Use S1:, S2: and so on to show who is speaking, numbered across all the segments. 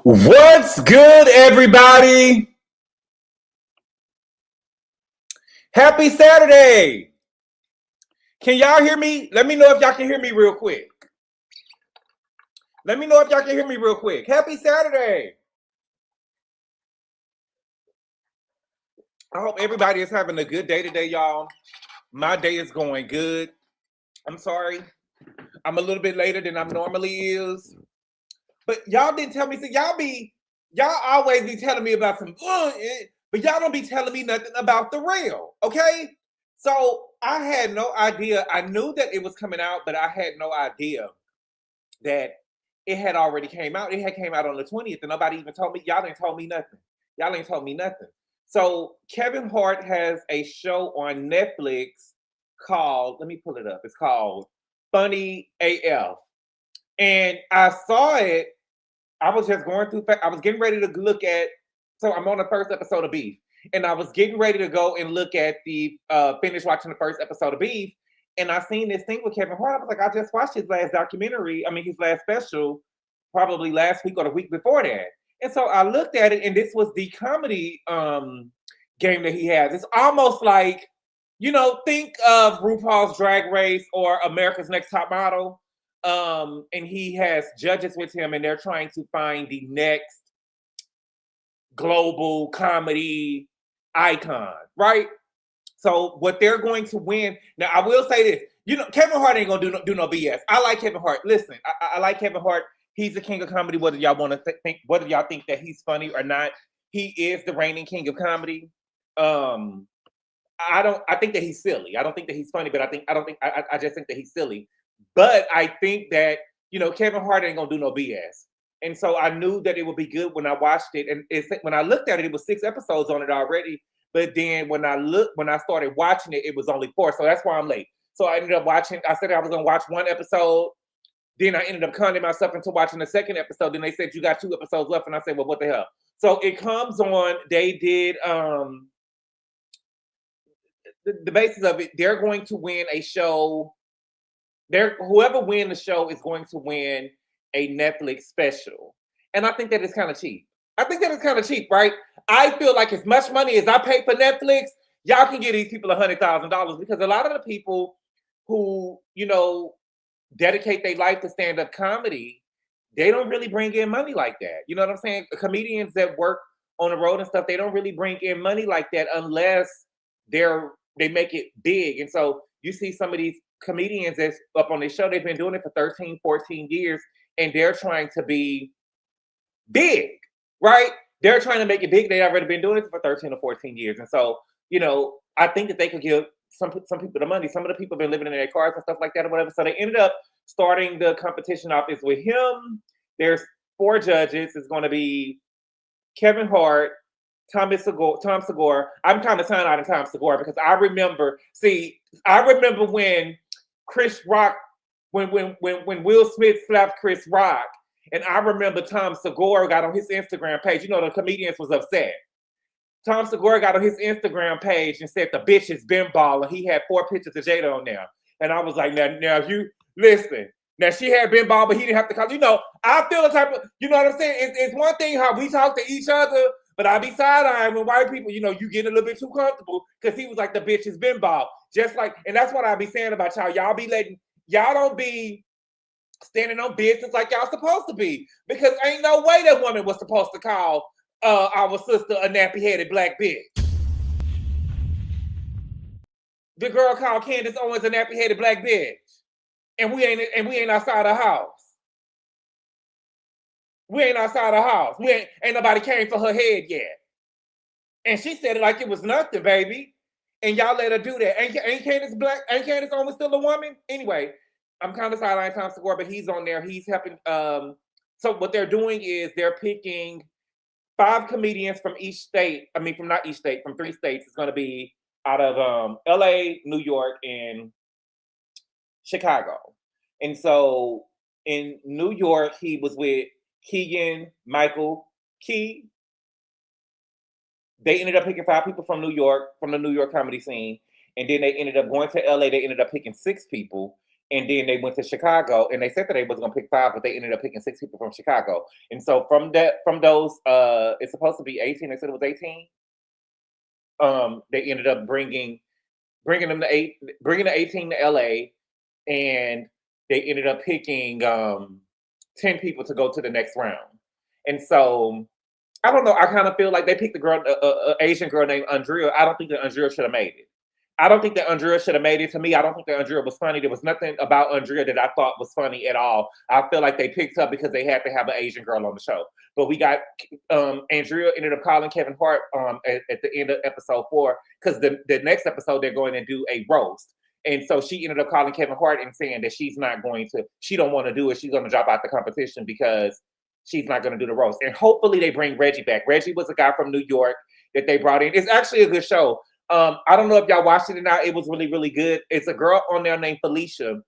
S1: What's good, everybody? Happy Saturday. Can y'all hear me? Let me know if y'all can hear me real quick. Happy Saturday. I hope everybody is having a good day today, y'all. My day is going good. I'm sorry. I'm a little bit later than I normally is. But y'all didn't tell me. So y'all always be telling me about some, but y'all don't be telling me nothing about the real, okay? So I had no idea. I knew that it was coming out, but I had no idea that it had already came out. It had came out on the 20th, and nobody even told me. Y'all ain't told me nothing. So Kevin Hart has a show on Netflix called, let me pull it up. It's called Funny AF. And I saw it. I was just going through, I was getting ready to look at, so I'm on the first episode of Beef. And I was getting ready to go and look at finish watching the first episode of Beef. And I seen this thing with Kevin Hart. I was like, I just watched his last his last special, probably last week or the week before that. And so I looked at it, and this was the comedy game that he has. It's almost like, think of RuPaul's Drag Race or America's Next Top Model. And he has judges with him, and they're trying to find the next global comedy icon, right? So what they're going to win. Now, I will say this. Kevin Hart ain't gonna do no BS. I like Kevin Hart. Listen, I like Kevin Hart. He's the king of comedy. Whether y'all want to whether y'all think that he's funny or not, he is the reigning king of comedy. I think that he's silly. I don't think that he's funny, but I just think that he's silly. But I think that, Kevin Hart ain't gonna do no BS. And so I knew that it would be good when I watched it. And when I looked at it, it was 6 episodes on it already. But then when I started watching it, it was only 4. So that's why I'm late. So I ended up watching, I said I was gonna watch 1 episode. Then I ended up conning myself into watching the 2nd episode. Then they said, you got 2 episodes left. And I said, well, what the hell? So it comes on, they did, the basis of it, they're going to win a show. Whoever wins the show is going to win a Netflix special. And I think that it's kind of cheap. Right? I feel like as much money as I pay for Netflix, y'all can give these people $100,000, because a lot of the people who, dedicate their life to stand-up comedy, they don't really bring in money like that. You know what I'm saying? Comedians that work on the road and stuff, they don't really bring in money like that unless they make it big. And so you see some of these comedians that's up on this show, they've been doing it for 13, 14 years, and they're trying to be big, right? They're trying to make it big. They've already been doing it for 13 or 14 years. And so, I think that they could give some people the money. Some of the people have been living in their cars and stuff like that or whatever. So they ended up starting the competition off is with him. There's 4 judges. It's going to be Kevin Hart, Tom Segura. I'm kind of signing out of Tom Segura because I remember when Chris Rock, when Will Smith slapped Chris Rock, and I remember Tom Segura got on his Instagram page. The comedians was upset. Tom Segura got on his Instagram page and said the bitch has been balling. He had 4 pictures of Jada on there. And I was like, now you listen. Now she had been ball, but he didn't have to call. I feel the type of, you know what I'm saying? It's one thing how we talk to each other, but I be side-eyeing when white people, you get a little bit too comfortable because he was like, the bitch has been ball. Just like, and that's what I be saying about y'all. Y'all don't be standing on business like y'all supposed to be, because ain't no way that woman was supposed to call our sister a nappy-headed black bitch. The girl called Candace Owens a nappy-headed black bitch, and we ain't outside the house. Ain't nobody came for her head yet, and she said it like it was nothing, baby. And y'all let her do that. Ain't Candace black? Ain't Candace Owens still a woman? Anyway, I'm kind of sideline Tom Segura, but he's on there. He's helping. So what they're doing is they're picking 5 comedians from each state. I mean, from 3 states. It's going to be out of LA, New York, and Chicago. And so in New York, he was with Keegan Michael Key. They ended up picking 5 people from New York, from the New York comedy scene. And then they ended up going to LA. They ended up picking 6 people. and then they went to Chicago, and they said that they was gonna pick 5, but they ended up picking 6 people from Chicago. And so from those, it's supposed to be 18. They said it was 18. They ended up bringing them to bringing the 18 to LA, and they ended up picking 10 people to go to the next round. And so I don't know. I kind of feel like they picked the girl, Asian girl named Andrea. I don't think that Andrea should have made it. I don't think that Andrea should have made it. To me, I don't think that Andrea was funny. There was nothing about Andrea that I thought was funny at all. I feel like they picked her because they had to have an Asian girl on the show. But we got Andrea ended up calling Kevin Hart at the end of episode 4, because the next episode they're going to do a roast. And so she ended up calling Kevin Hart and saying that she don't want to do it. She's going to drop out the competition because she's not going to do the roast. And hopefully they bring Reggie back. Reggie was a guy from New York that they brought in. It's actually a good show. I don't know if y'all watched it or not. It was really, really good. It's a girl on there named Felicia.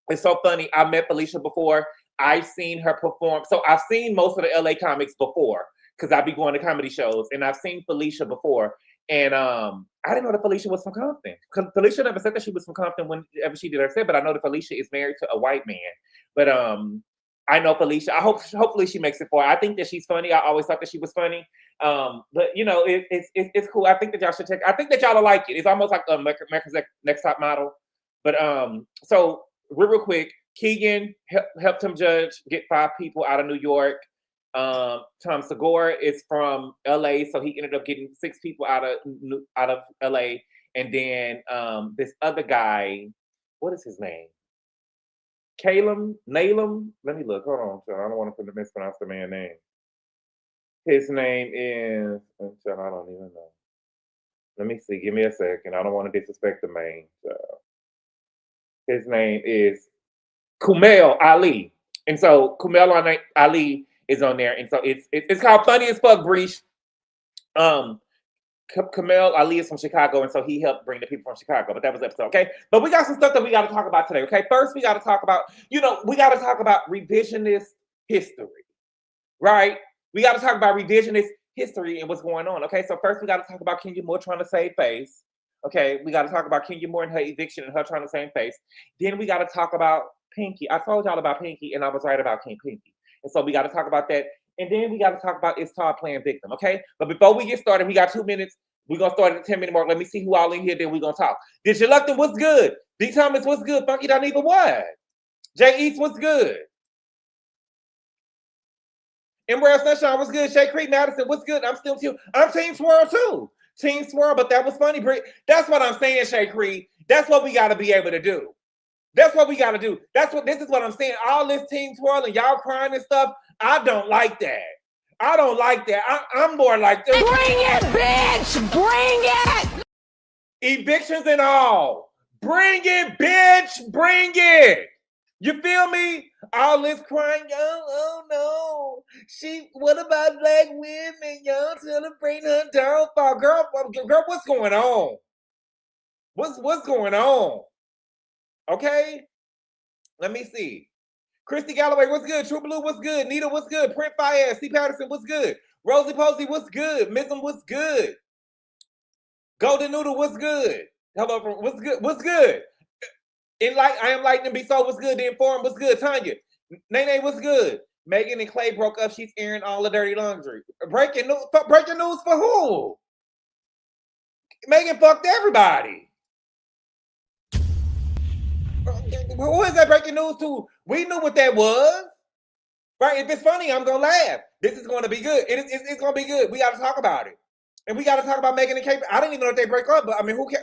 S1: It's so funny. I met Felicia before. I've seen her perform. So I've seen most of the LA comics before because I be going to comedy shows, and I've seen Felicia before. And I didn't know that Felicia was from Compton. Felicia never said that she was from Compton whenever she did her set, but I know that Felicia is married to a white man. But I know Felicia. Hopefully she makes it far. I think that she's funny. I always thought that she was funny. But you know, it's cool. I think that y'all should check. I think that y'all will like it. It's almost like America's Next Top Model. But so real quick, Keegan helped him get 5 people out of New York. Tom Segura is from LA, so he ended up getting 6 people out of LA. And then this other guy, what is his name? Nalem. Let me look. Hold on, John. I don't want to mispronounce the man's name. His name is. John, I don't even know. Let me see. Give me a second. I don't want to disrespect the man. His name is Kumail Ali, and so Kumail Ali is on there, and so it's called Funny as Fuck, Breach. Kumail Ali is from Chicago, and so he helped bring the people from Chicago. But that was episode, okay? But we got some stuff that we got to talk about today, okay? First, we got to talk about, revisionist history, right? We got to talk about revisionist history and what's going on, okay? So first, we got to talk about Kenya Moore trying to save face, okay? We got to talk about Kenya Moore and her eviction and her trying to save face. Then we got to talk about Pinky. I told y'all about Pinky, and I was right about King Pinky. And so we got to talk about that. And then we got to talk about Is Todd playing victim, okay? But before we get started, we got 2 minutes. We're going to start at the 10-minute mark. Let me see who all in here, then we're going to talk. Did you Luckton, what's good? D. Thomas, what's good? Funky don't even what? Jay East, what's good? Emerald Sunshine, what's good? Shay Creek Madison, what's good? I'm Team Swirl too. Team Swirl, but that was funny, Brit. That's what I'm saying, Shay Creek. That's what we got to be able to do. That's what we got to do. This is what I'm saying. All this Team Swirl and y'all crying and stuff, I don't like that. I don't like that. I'm more like this.
S2: Bring it, bitch! Bring it!
S1: Evictions and all. Bring it, bitch! Bring it! You feel me? All this crying, oh no. What about black women? Y'all celebrate her downfall. Girl, what's going on? What's going on? Okay? Let me see. Christy Galloway, what's good? True Blue, what's good? Nita, what's good? Print Fire, C. Patterson, what's good? Rosie Posey, what's good? Mism, what's good? Golden Noodle, what's good? Hello, what's good? What's good? I am Lightning Be So, what's good? The Inform, what's good? Tanya, Nene, what's good? Megan and Clay broke up. She's airing all the dirty laundry. Breaking news for who? Megan fucked everybody. Who is that breaking news to? We knew what that was. Right? If it's funny, I'm going to laugh. This is going to be good. It's going to be good. We got to talk about it. And we got to talk about Megan and Kate. I didn't even know if they break up, but I mean, who cares?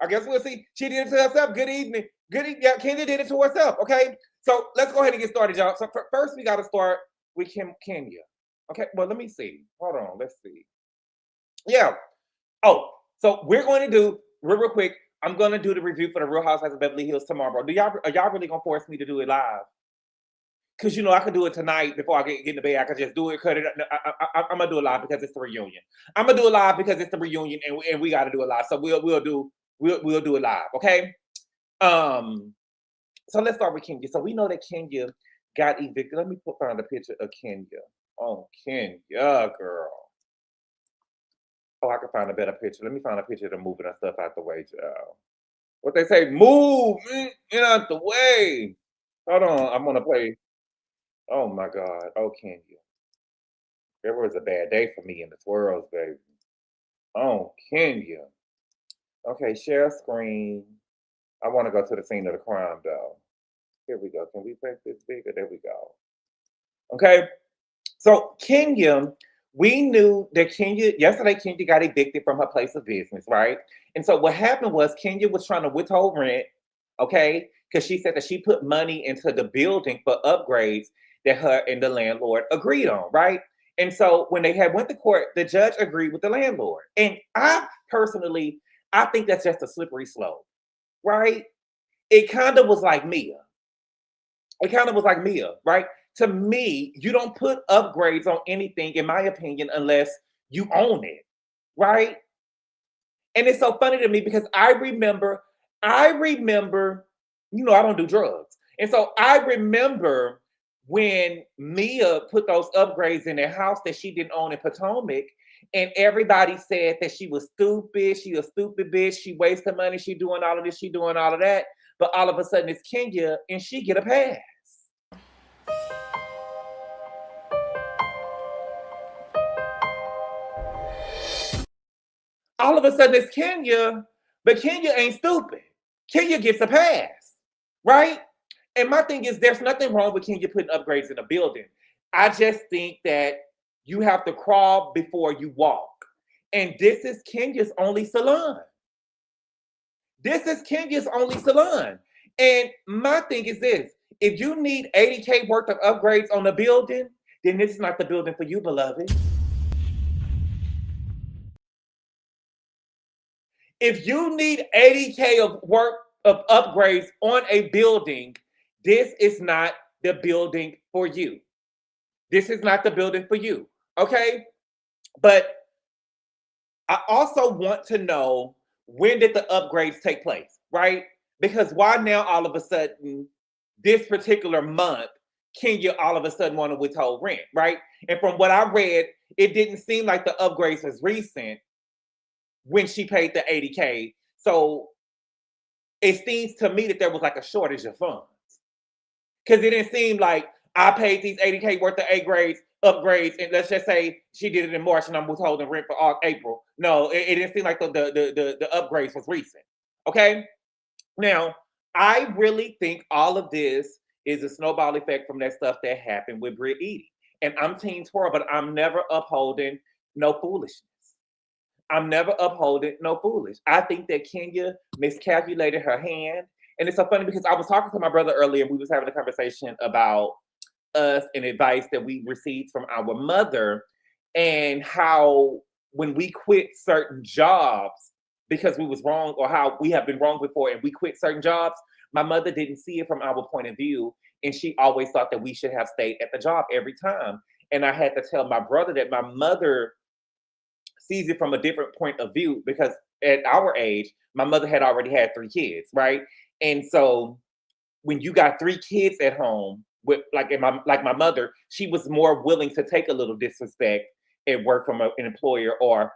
S1: I guess we'll see. She did it to herself. Good evening. Yeah, Kenya did it to herself. Okay? So let's go ahead and get started, y'all. So first, we got to start with Kenya. Okay? Well, let me see. Hold on. Let's see. Yeah. Oh, so we're going to do, real quick, I'm going to do the review for the Real Housewives of Beverly Hills tomorrow. Are y'all really going to force me to do it live? Because, I could do it tonight before I get in the bed. I could just do it, cut it. I'm going to do it live because it's the reunion. I'm going to do it live because it's the reunion, and we got to do it live. So we'll do it live, okay? So let's start with Kenya. So we know that Kenya got evicted. Let me find a picture of Kenya. Oh, Kenya, girl. Oh, I can find a better picture. Let me find a picture of them moving our stuff out the way, child. What they say, move, get out the way. Hold on, I'm gonna play. Oh my God. Oh, Kenya. There was a bad day for me in this world, baby. Oh, Kenya. Okay, share screen. I want to go to the scene of the crime though. Here we go. Can we make this bigger? There we go. Okay. So Kenya, we knew that yesterday Kenya got evicted from her place of business, right? And so what happened was Kenya was trying to withhold rent, okay? Because she said that she put money into the building for upgrades that her and the landlord agreed on, right? And so when they had went to court, the judge agreed with the landlord. And I personally, I think that's just a slippery slope, right? It kind of was like Mia. It kind of was like Mia, right? To me, you don't put upgrades on anything, in my opinion, unless you own it, right? And it's so funny to me because I remember, I don't do drugs. And so I remember when Mia put those upgrades in their house that she didn't own in Potomac, and everybody said that she was stupid, she a stupid bitch, she wasted money, she doing all of this, she doing all of that. But all of a sudden it's Kenya and she get a pass. All of a sudden it's Kenya, but Kenya ain't stupid. Kenya gets a pass, right? And my thing is, there's nothing wrong with Kenya putting upgrades in a building. I just think that you have to crawl before you walk. And this is Kenya's only salon. This is Kenya's only salon. And my thing is this, if you need 80K worth of upgrades on a building, then this is not the building for you, beloved. If you need 80K of work of upgrades on a building, this is not the building for you. This is not the building for you. Okay? But I also want to know, when did the upgrades take place, right? Because why now all of a sudden, this particular month, Kenya all of a sudden want to withhold rent, right? And from what I read, it didn't seem like the upgrades was recent when she paid the 80K. So it seems to me that there was like a shortage of funds. Because it didn't seem like I paid these 80K worth of upgrades, and let's just say she did it in March and I'm withholding rent for April. No, it didn't seem like the upgrades was recent. Okay? Now, I really think all of this is a snowball effect from that stuff that happened with Brit Eady. And I'm Team Twirl, but I'm never upholding no foolishness. I'm never upholding no foolish. I think that Kenya miscalculated her hand. And it's so funny because I was talking to my brother earlier and we was having a conversation about us and advice that we received from our mother, and how when we quit certain jobs because we was wrong, or how we have been wrong before and we quit certain jobs, my mother didn't see it from our point of view. And she always thought that we should have stayed at the job every time. And I had to tell my brother that my mother sees it from a different point of view, because at our age, my mother had already had 3 kids, right? And so when you got 3 kids at home, with my mother, she was more willing to take a little disrespect and work from an employer, or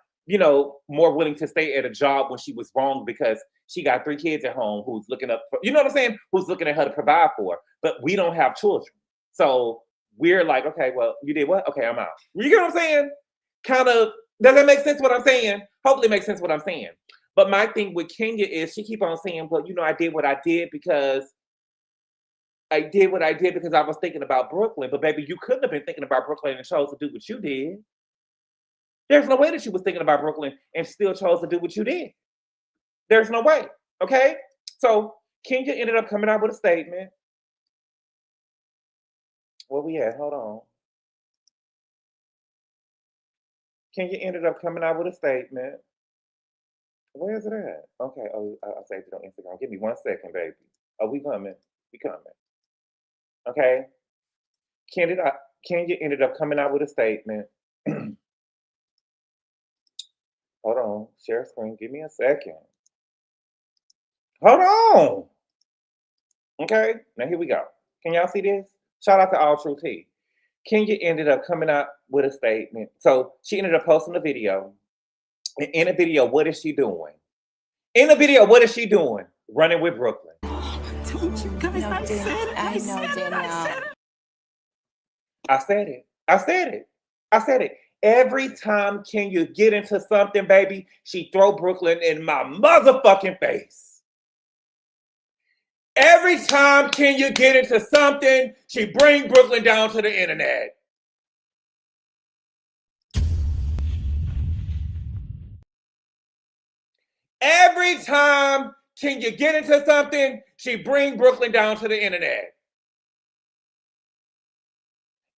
S1: more willing to stay at a job when she was wrong because she got 3 kids at home who's looking up for, you know what I'm saying? Who's looking at her to provide for. But we don't have children. So we're like, okay, well, you did what? Okay, I'm out. You get what I'm saying? Kind of, does that make sense what I'm saying? Hopefully it makes sense what I'm saying. But my thing with Kenya is she keep on saying, well, I did what I did because I was thinking about Brooklyn. But baby, you couldn't have been thinking about Brooklyn and chose to do what you did. There's no way that you was thinking about Brooklyn and still chose to do what you did. There's no way. Okay? So Kenya ended up coming out with a statement. Where we at? Hold on. Kenya ended up coming out with a statement. Where is it at? Okay. Oh, I saved it on Instagram. Give me 1 second, baby. Oh, we coming. We coming. Okay. Kenya ended up coming out with a statement. Hold on. Share screen. Give me a second. Hold on. Okay. Now here we go. Can y'all see this? Shout out to All True T. Kenya ended up coming out with a statement. So she ended up posting a video. And in the video, what is she doing? In the video, what is she doing? Running with Brooklyn.
S3: Don't you guys? I said it. I said it.
S1: I said it. I said it. I said it. Every time Kenya get into something, baby, she throw Brooklyn in my motherfucking face. Every time Kenya get into something, she bring Brooklyn down to the internet. Every time Kenya get into something, she bring Brooklyn down to the internet.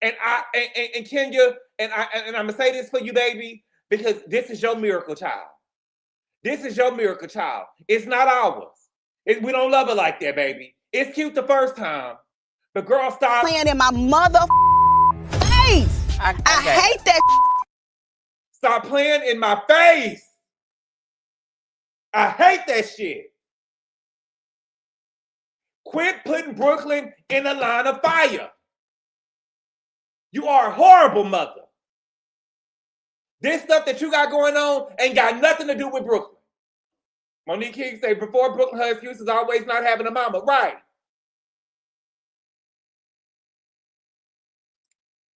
S1: And Kenya, and I'm gonna say this for you, baby, because this is your miracle child. This is your miracle child. It's not ours. We don't love her like that, baby. It's cute the first time, but girl, stop
S2: Playing in my mother face. I hate that.
S1: Stop playing in my face. I hate that shit. Quit putting Brooklyn in the line of fire. You are a horrible mother. This stuff that you got going on ain't got nothing to do with Brooklyn. Monique King say, before Brooklyn, her excuse is always not having a mama. Right.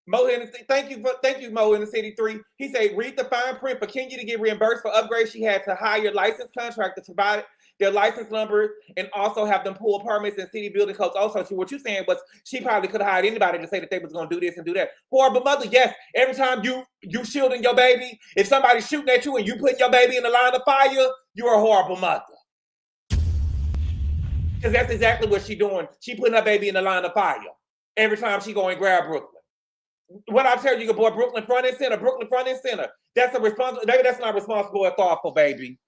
S1: Mo in the, thank you, Mo in the City 3. He said, read the fine print. For Kenya to get reimbursed for upgrades, she had to hire licensed contractors to provide their license numbers and also have them pull permits and city building codes. Also, what you're saying was she probably could have hired anybody to say that they was going to do this and do that. Horrible mother, yes. Every time you shielding your baby, if somebody's shooting at you and you putting your baby in the line of fire, you're a horrible mother. Because that's exactly what she's doing. She putting her baby in the line of fire every time she go and grab Brooklyn. What I tell you, boy, Brooklyn front and center, Brooklyn front and center. That's a responsible. Maybe that's not responsible or thoughtful, baby.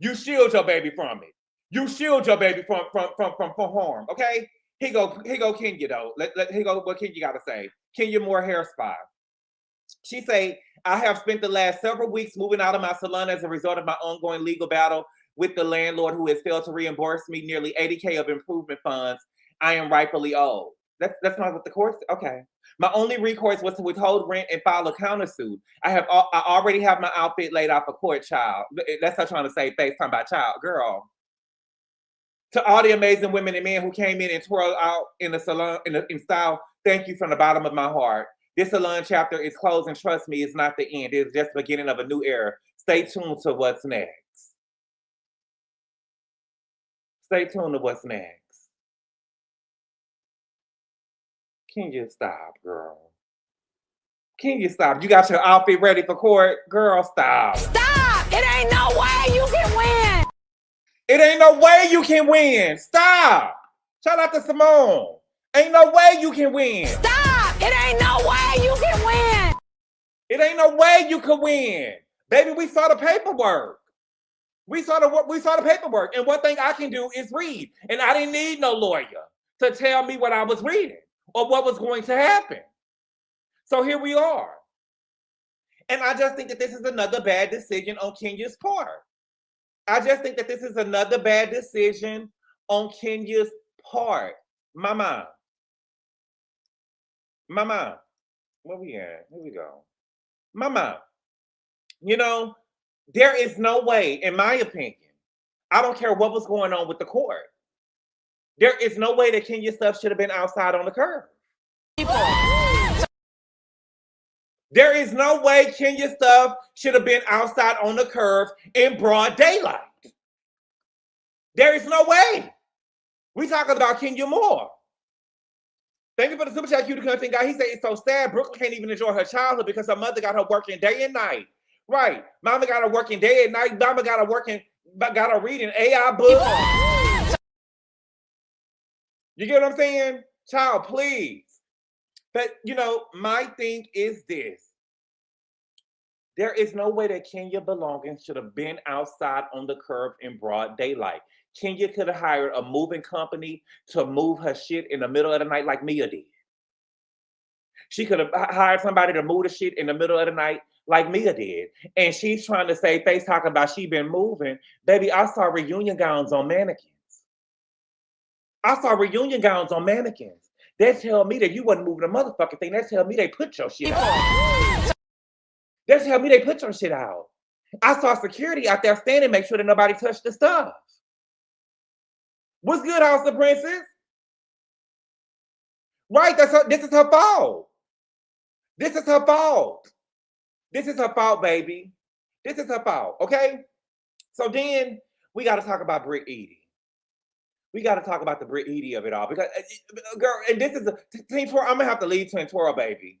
S1: You shield your baby from it. You shield your baby from harm. Okay. Here go Kenya though. Here go what Kenya got to say. Kenya Moore hair spy. She say, I have spent the last several weeks moving out of my salon as a result of my ongoing legal battle with the landlord who has failed to reimburse me nearly $80,000 of improvement funds I am rightfully owed. That's not what the court said. Okay. My only recourse was to withhold rent and file a countersuit. I already have my outfit laid out for court, child. That's her trying to say FaceTime by child. Girl. To all the amazing women and men who came in and twirled out in the salon in style, thank you from the bottom of my heart. This salon chapter is closed, and trust me, it's not the end. It's just the beginning of a new era. Stay tuned to what's next. Stay tuned to what's next. Can you stop, girl? Can you stop? You got your outfit ready for court? Girl, stop.
S2: Stop! It ain't no way you can win!
S1: It ain't no way you can win. Stop. Shout out to Simone. Ain't no way you can win.
S2: Stop! It ain't no way you can win!
S1: It ain't no way you can win. Baby, we saw the paperwork. We saw the paperwork. And one thing I can do is read. And I didn't need no lawyer to tell me what I was reading or what was going to happen. So here we are. And I just think that this is another bad decision on Kenya's part. I just think that this is another bad decision on Kenya's part. Mama. Where we at? Here we go. Mama. You know, there is no way, in my opinion, I don't care what was going on with the court. There is no way that Kenya stuff should have been outside on the curb. There is no way Kenya stuff should have been outside on the curb in broad daylight. There is no way. We talking about Kenya Moore. Thank you for the super chat, cutie content guy. He said it's so sad Brooklyn can't even enjoy her childhood because her mother got her working day and night. Right. Mama got her working day and night. Mama got her reading AI books. You get what I'm saying? Child, please. But, you know, my thing is this. There is no way that Kenya belongings should have been outside on the curb in broad daylight. Kenya could have hired a moving company to move her shit in the middle of the night like Mia did. She could have hired somebody to move the shit in the middle of the night like Mia did. And she's trying to say, face talking about she been moving. Baby, I saw reunion gowns on mannequins. I saw reunion gowns on mannequins. They tell me that you wasn't moving a motherfucking thing. They tell me they put your shit out. They tell me they put your shit out. I saw security out there standing, make sure that nobody touched the stuff. What's good, House of Princess? Right, this is her fault. This is her fault. This is her fault, baby. This is her fault, okay? So then we got to talk about Brit Eady. We got to talk about the Brit Eady of it all because, girl, and this is Team Twirl. I'm gonna have to leave Team Twirl, baby.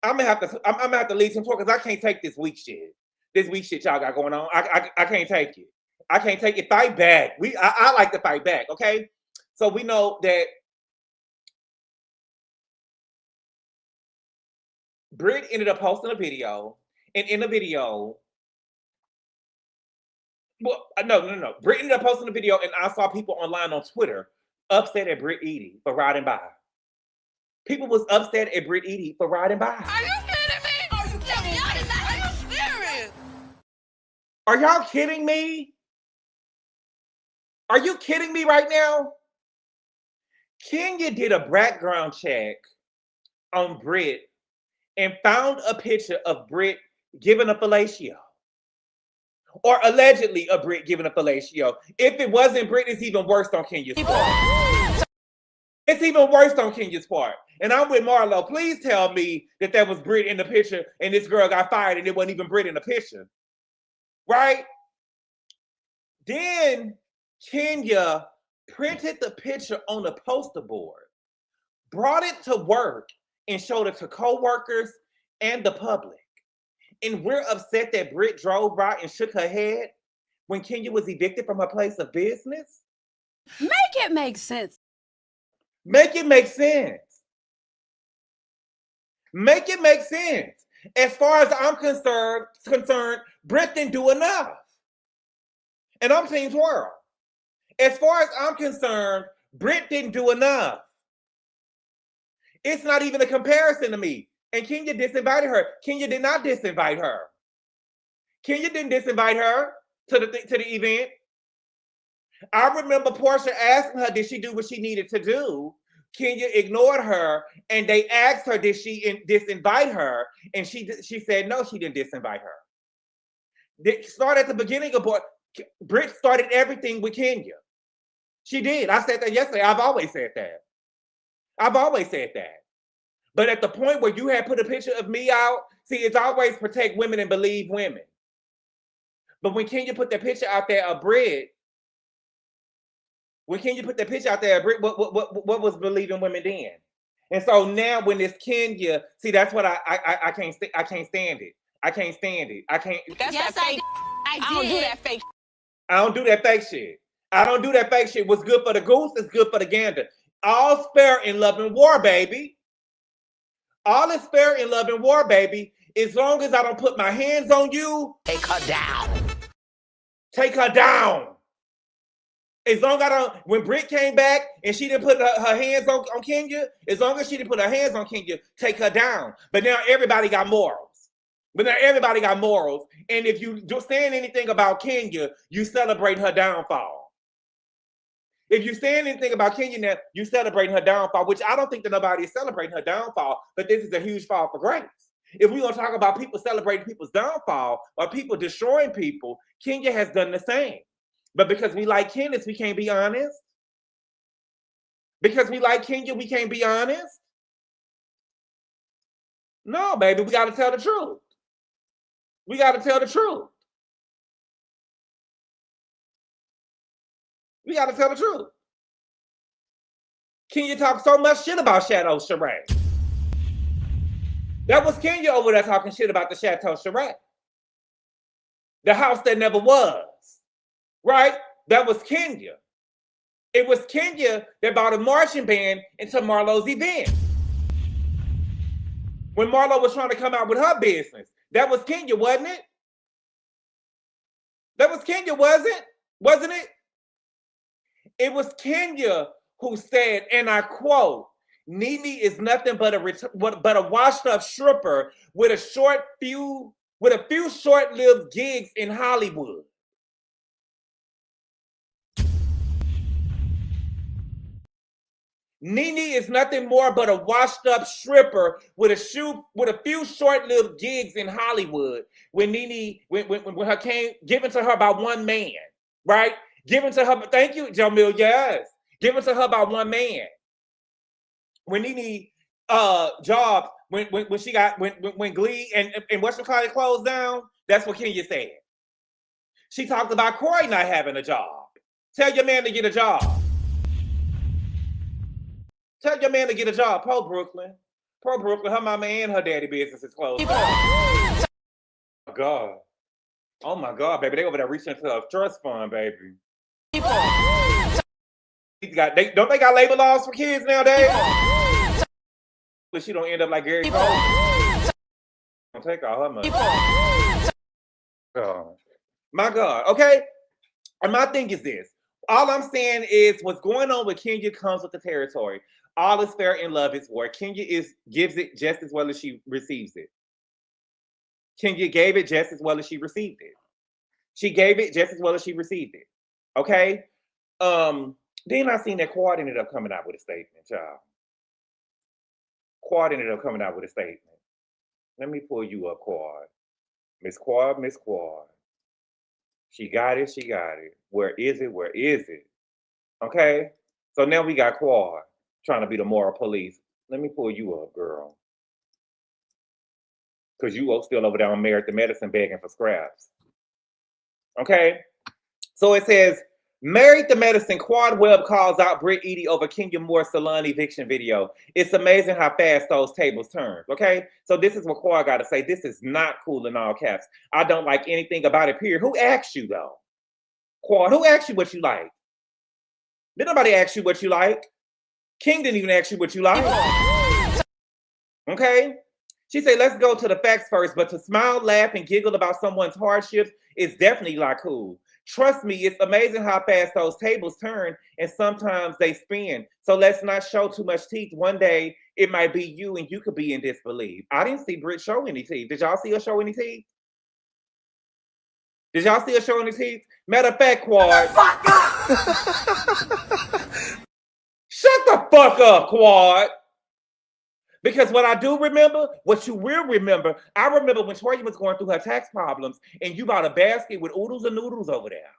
S1: I'm gonna have to leave Team Twirl because I can't take this weak shit. This weak shit y'all got going on. I can't take it. I can't take it. Fight back. I like to fight back. Okay. So we know that Brit ended up posting a video, and in the video, well, no. Brit ended up posting a video, and I saw people online on Twitter upset at Brit Eady for riding by. People was upset at Brit Eady for riding by.
S2: Are you kidding me? Are you kidding me? Are you serious?
S1: Are y'all kidding me? Are you kidding me right now? Kenya did a background check on Brit and found a picture of Brit giving a fellatio. Or allegedly a Brit giving a fellatio. If it wasn't Brit, it's even worse on Kenya's part. It's even worse on Kenya's part. And I'm with Marlo. Please tell me that was Brit in the picture and this girl got fired and it wasn't even Brit in the picture. Right? Then Kenya printed the picture on a poster board, brought it to work, and showed it to co-workers and the public. And we're upset that Brit drove by and shook her head when Kenya was evicted from her place of business.
S2: Make it make sense.
S1: Make it make sense. Make it make sense. As far as I'm concerned, Brit didn't do enough. And I'm Team Twirl. As far as I'm concerned, Brit didn't do enough. It's not even a comparison to me. And Kenya disinvited her. Kenya did not disinvite her. Kenya didn't disinvite her to the event. I remember Portia asking her, did she do what she needed to do? Kenya ignored her, and they asked her, did she disinvite her? And she said, no, she didn't disinvite her. They started at the beginning of Brit started everything with Kenya. She did. I said that yesterday. I've always said that. But at the point where you had put a picture of me out, see, it's always protect women and believe women. But when Kenya put that picture out there of Brit, what was believing women then? And so now when it's Kenya, see, that's what I can't stand it. I can't stand it.
S2: That's yes, that fake. I don't do that fake.
S1: I don't do that fake shit. I don't do that fake shit. What's good for the goose is good for the gander. All fair in love and war, baby. All is fair in love and war, baby. As long as I don't put my hands on you,
S2: take her down.
S1: Take her down. As long as I don't, when Brit came back and she didn't put her hands on Kenya, as long as she didn't put her hands on Kenya, take her down. But now everybody got morals. And if you just saying anything about Kenya, you celebrate her downfall. If you're saying anything about Kenya now, you celebrating her downfall, which I don't think that nobody is celebrating her downfall, but this is a huge fall for grace. If we're going to talk about people celebrating people's downfall or people destroying people, Kenya has done the same. But because we like Candace, we can't be honest. Because we like Kenya, we can't be honest. No, baby, we got to tell the truth. We got to tell the truth. We got to tell the truth. Kenya talk so much shit about Chateau Charette. That was Kenya over there talking shit about the Chateau Charette. The house that never was. Right? That was Kenya. It was Kenya that bought a marching band into Marlo's event. When Marlo was trying to come out with her business. That was Kenya, wasn't it? That was Kenya, wasn't it? It was Kenya who said, and I quote, "Nene is nothing but a washed-up stripper with a few short-lived gigs in Hollywood." Nene is nothing more but a washed-up stripper with a few short-lived gigs in Hollywood. When her came given to her by one man, right? Given to her, thank you, Jamil, yes. Given to her by one man. When Nene job, when she got when Glee and Western College closed down, that's what Kenya said. She talked about Corey not having a job. Tell your man to get a job. Tell your man to get a job. Poor Brooklyn, her mama and her daddy business is closed. Oh my God. Oh my God, baby. They over there reaching into a trust fund, baby. Don't they got labor laws for kids nowadays? But she don't end up like Gary Cole. Don't take all her money. God. My God. Okay. And my thing is this. All I'm saying is what's going on with Kenya comes with the territory. All is fair in love is war. Kenya gives it just as well as she receives it. Kenya gave it just as well as she received it. She gave it just as well as she received it. Okay? Then I seen that Quad ended up coming out with a statement, child. Quad ended up coming out with a statement. Let me pull you up, Quad. Miss Quad. She got it. Where is it? Okay? So now we got Quad trying to be the moral police. Let me pull you up, girl. Because you still over there on Merit the Medicine begging for scraps. Okay? So it says, Married the Medicine, Quad Webb calls out Brit Eady over Kenya Moore's salon eviction video. It's amazing how fast those tables turn. Okay? So this is what Quad got to say. This is not cool in all caps. I don't like anything about it, period. Who asked you, though? Quad, who asked you what you like? Did nobody ask you what you like? King didn't even ask you what you like. Okay? She said, let's go to the facts first, but to smile, laugh, and giggle about someone's hardships is definitely not cool. Trust me, it's amazing how fast those tables turn, and sometimes they spin. So let's not show too much teeth. One day, it might be you, and you could be in disbelief. I didn't see Brit show any teeth. Did y'all see her show any teeth? Did y'all see her show any teeth? Matter of fact, Quad. Shut the fuck up, Quad. Because what I do remember, what you will remember, I remember when Toya was going through her tax problems and you bought a basket with oodles and noodles over there.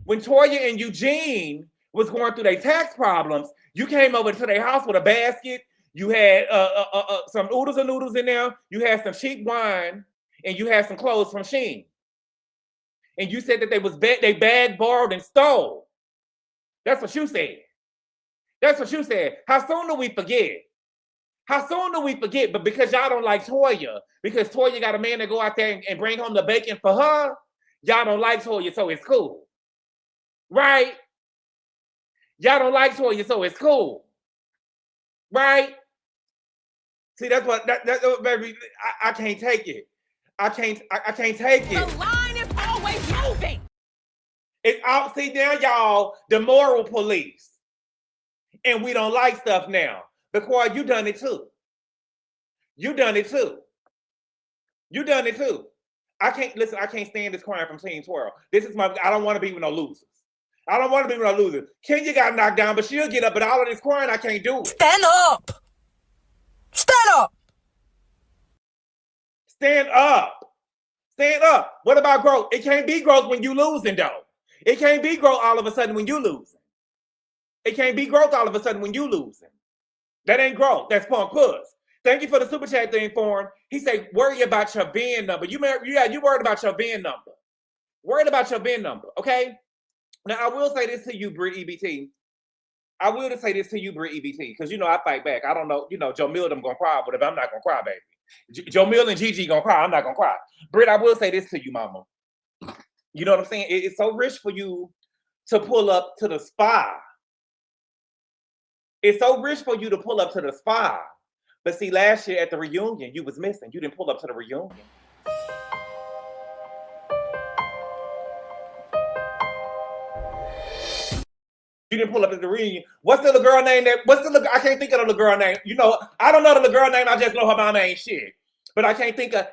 S1: When Toya and Eugene was going through their tax problems, you came over to their house with a basket. You had some oodles and noodles in there. You had some cheap wine, and you had some clothes from Shein. And you said that they bagged, borrowed, and stole. That's what you said. That's what you said. How soon do we forget? How soon do we forget? But because y'all don't like Toya, because Toya got a man to go out there and bring home the bacon for her, y'all don't like Toya, so it's cool. Right? Y'all don't like Toya, so it's cool. Right? See, that's what baby. I can't take it. I can't take it.
S2: The line is always moving.
S1: It's out. See now, y'all, the moral police. And we don't like stuff now. Because you done it too. You done it too. You done it too. I can't stand this crying from Team Twirl. I don't want to be with no losers. I don't want to be with no losers. Kenya got knocked down, but she'll get up, but all of this crying, I can't do it.
S2: Stand up. Stand up.
S1: Stand up. Stand up. What about growth? It can't be growth when you losing, though. It can't be growth all of a sudden when you losing. It can't be growth all of a sudden when you losing. That ain't growth. That's punk puss. Thank you for the super chat thing for him. He said, worry about your VIN number. You worried about your VIN number. Worried about your VIN number, okay? Now, I will say this to you, Brit EBT. I will say this to you, Brit EBT, because, I fight back. I don't know, Joe Mill them going to cry, but if I'm not going to cry, baby. Joe Mill and Gigi going to cry. I'm not going to cry. Brit, I will say this to you, mama. You know what I'm saying? It's so rich for you to pull up to the spa. It's so rich for you to pull up to the spa. But see, last year at the reunion, you was missing. You didn't pull up to the reunion. You didn't pull up at the reunion. What's the little girl name I can't think of the little girl name. I don't know the little girl name. I just know her mama ain't shit. But I can't think of,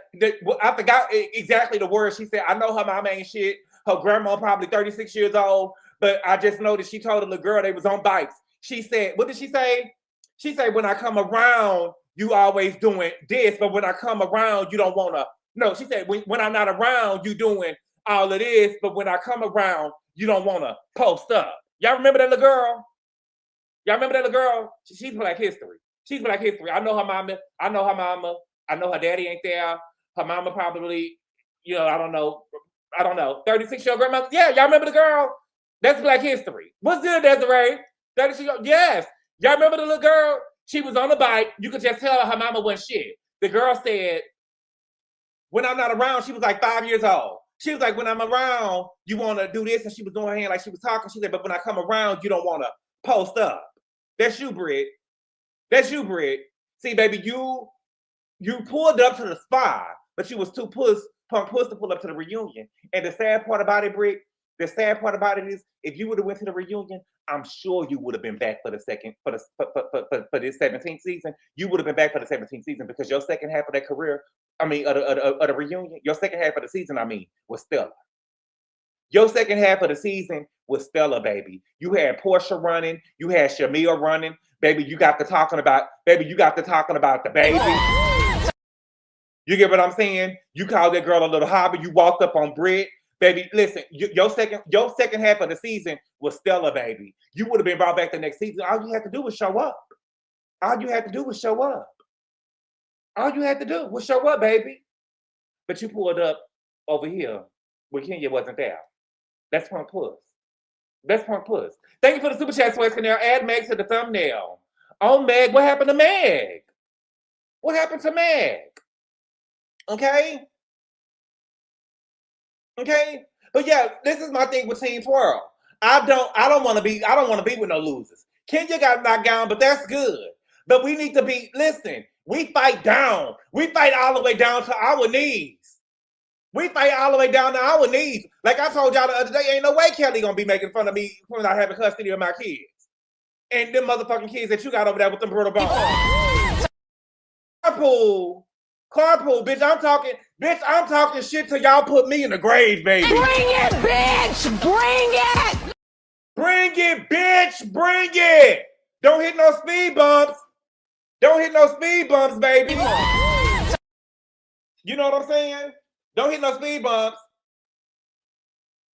S1: I forgot exactly the words she said. I know her mama ain't shit. Her grandma probably 36 years old. But I just know that she told the little girl they was on bikes. She said, what did she say? She said, when I come around, you always doing this, but when I come around, you don't want to. No, she said, when I'm not around, you doing all of this, but when I come around, you don't want to post up. Y'all remember that little girl? Y'all remember that little girl? She's Black history. She's Black history. I know her mama. I know her mama. I know her daddy ain't there. Her mama probably, you know, I don't know. 36-year-old grandmother. Yeah, y'all remember the girl? That's Black history. What's good, Desiree? 36-year-old. Yes. Y'all remember the little girl? She was on the bike. You could just tell her mama wasn't shit. The girl said, when I'm not around, she was like 5 years old. She was like, when I'm around, you want to do this. And she was doing her hand like she was talking. She said, but when I come around, you don't want to post up. That's you, Brit. That's you, Brit. See, baby, you pulled up to the spa, but you was too punk puss to pull up to the reunion. And the sad part about it, Brit, the sad part about it is, if you would have went to the reunion, I'm sure you would have been back for the second, for this 17th season. You would have been back for the 17th season because your second half of that career, of the reunion, your second half of the season, was stellar. Your second half of the season was stellar, baby. You had Portia running, you had Shamia running, baby. You got to talking about the baby. You get what I'm saying? You called that girl a little hobby. You walked up on Brit. Baby, listen, your second half of the season was stellar, baby. You would have been brought back the next season. All you had to do was show up. All you had to do was show up. All you had to do was show up, baby. But you pulled up over here where Kenya wasn't there. That's punk puss. That's punk puss. Thank you for the super chat, Sweat Canal. Add Meg to the thumbnail. Oh, Meg, what happened to Meg? What happened to Meg? Okay? Okay? But yeah, this is my thing with Team Twirl. I don't want to be with no losers. Kenya got knocked down, but that's good. But we need to be, listen, we fight down. We fight all the way down to our knees. We fight all the way down to our knees. Like I told y'all the other day, ain't no way Kelly gonna be making fun of me for not having custody of my kids. And them motherfucking kids that you got over there with them brittle bones. Carpool, bitch, I'm talking shit till y'all put me in the grave, baby.
S2: Bring it, bitch! Bring it!
S1: Bring it, bitch! Bring it! Don't hit no speed bumps. Don't hit no speed bumps, baby. You know what I'm saying? Don't hit no speed bumps.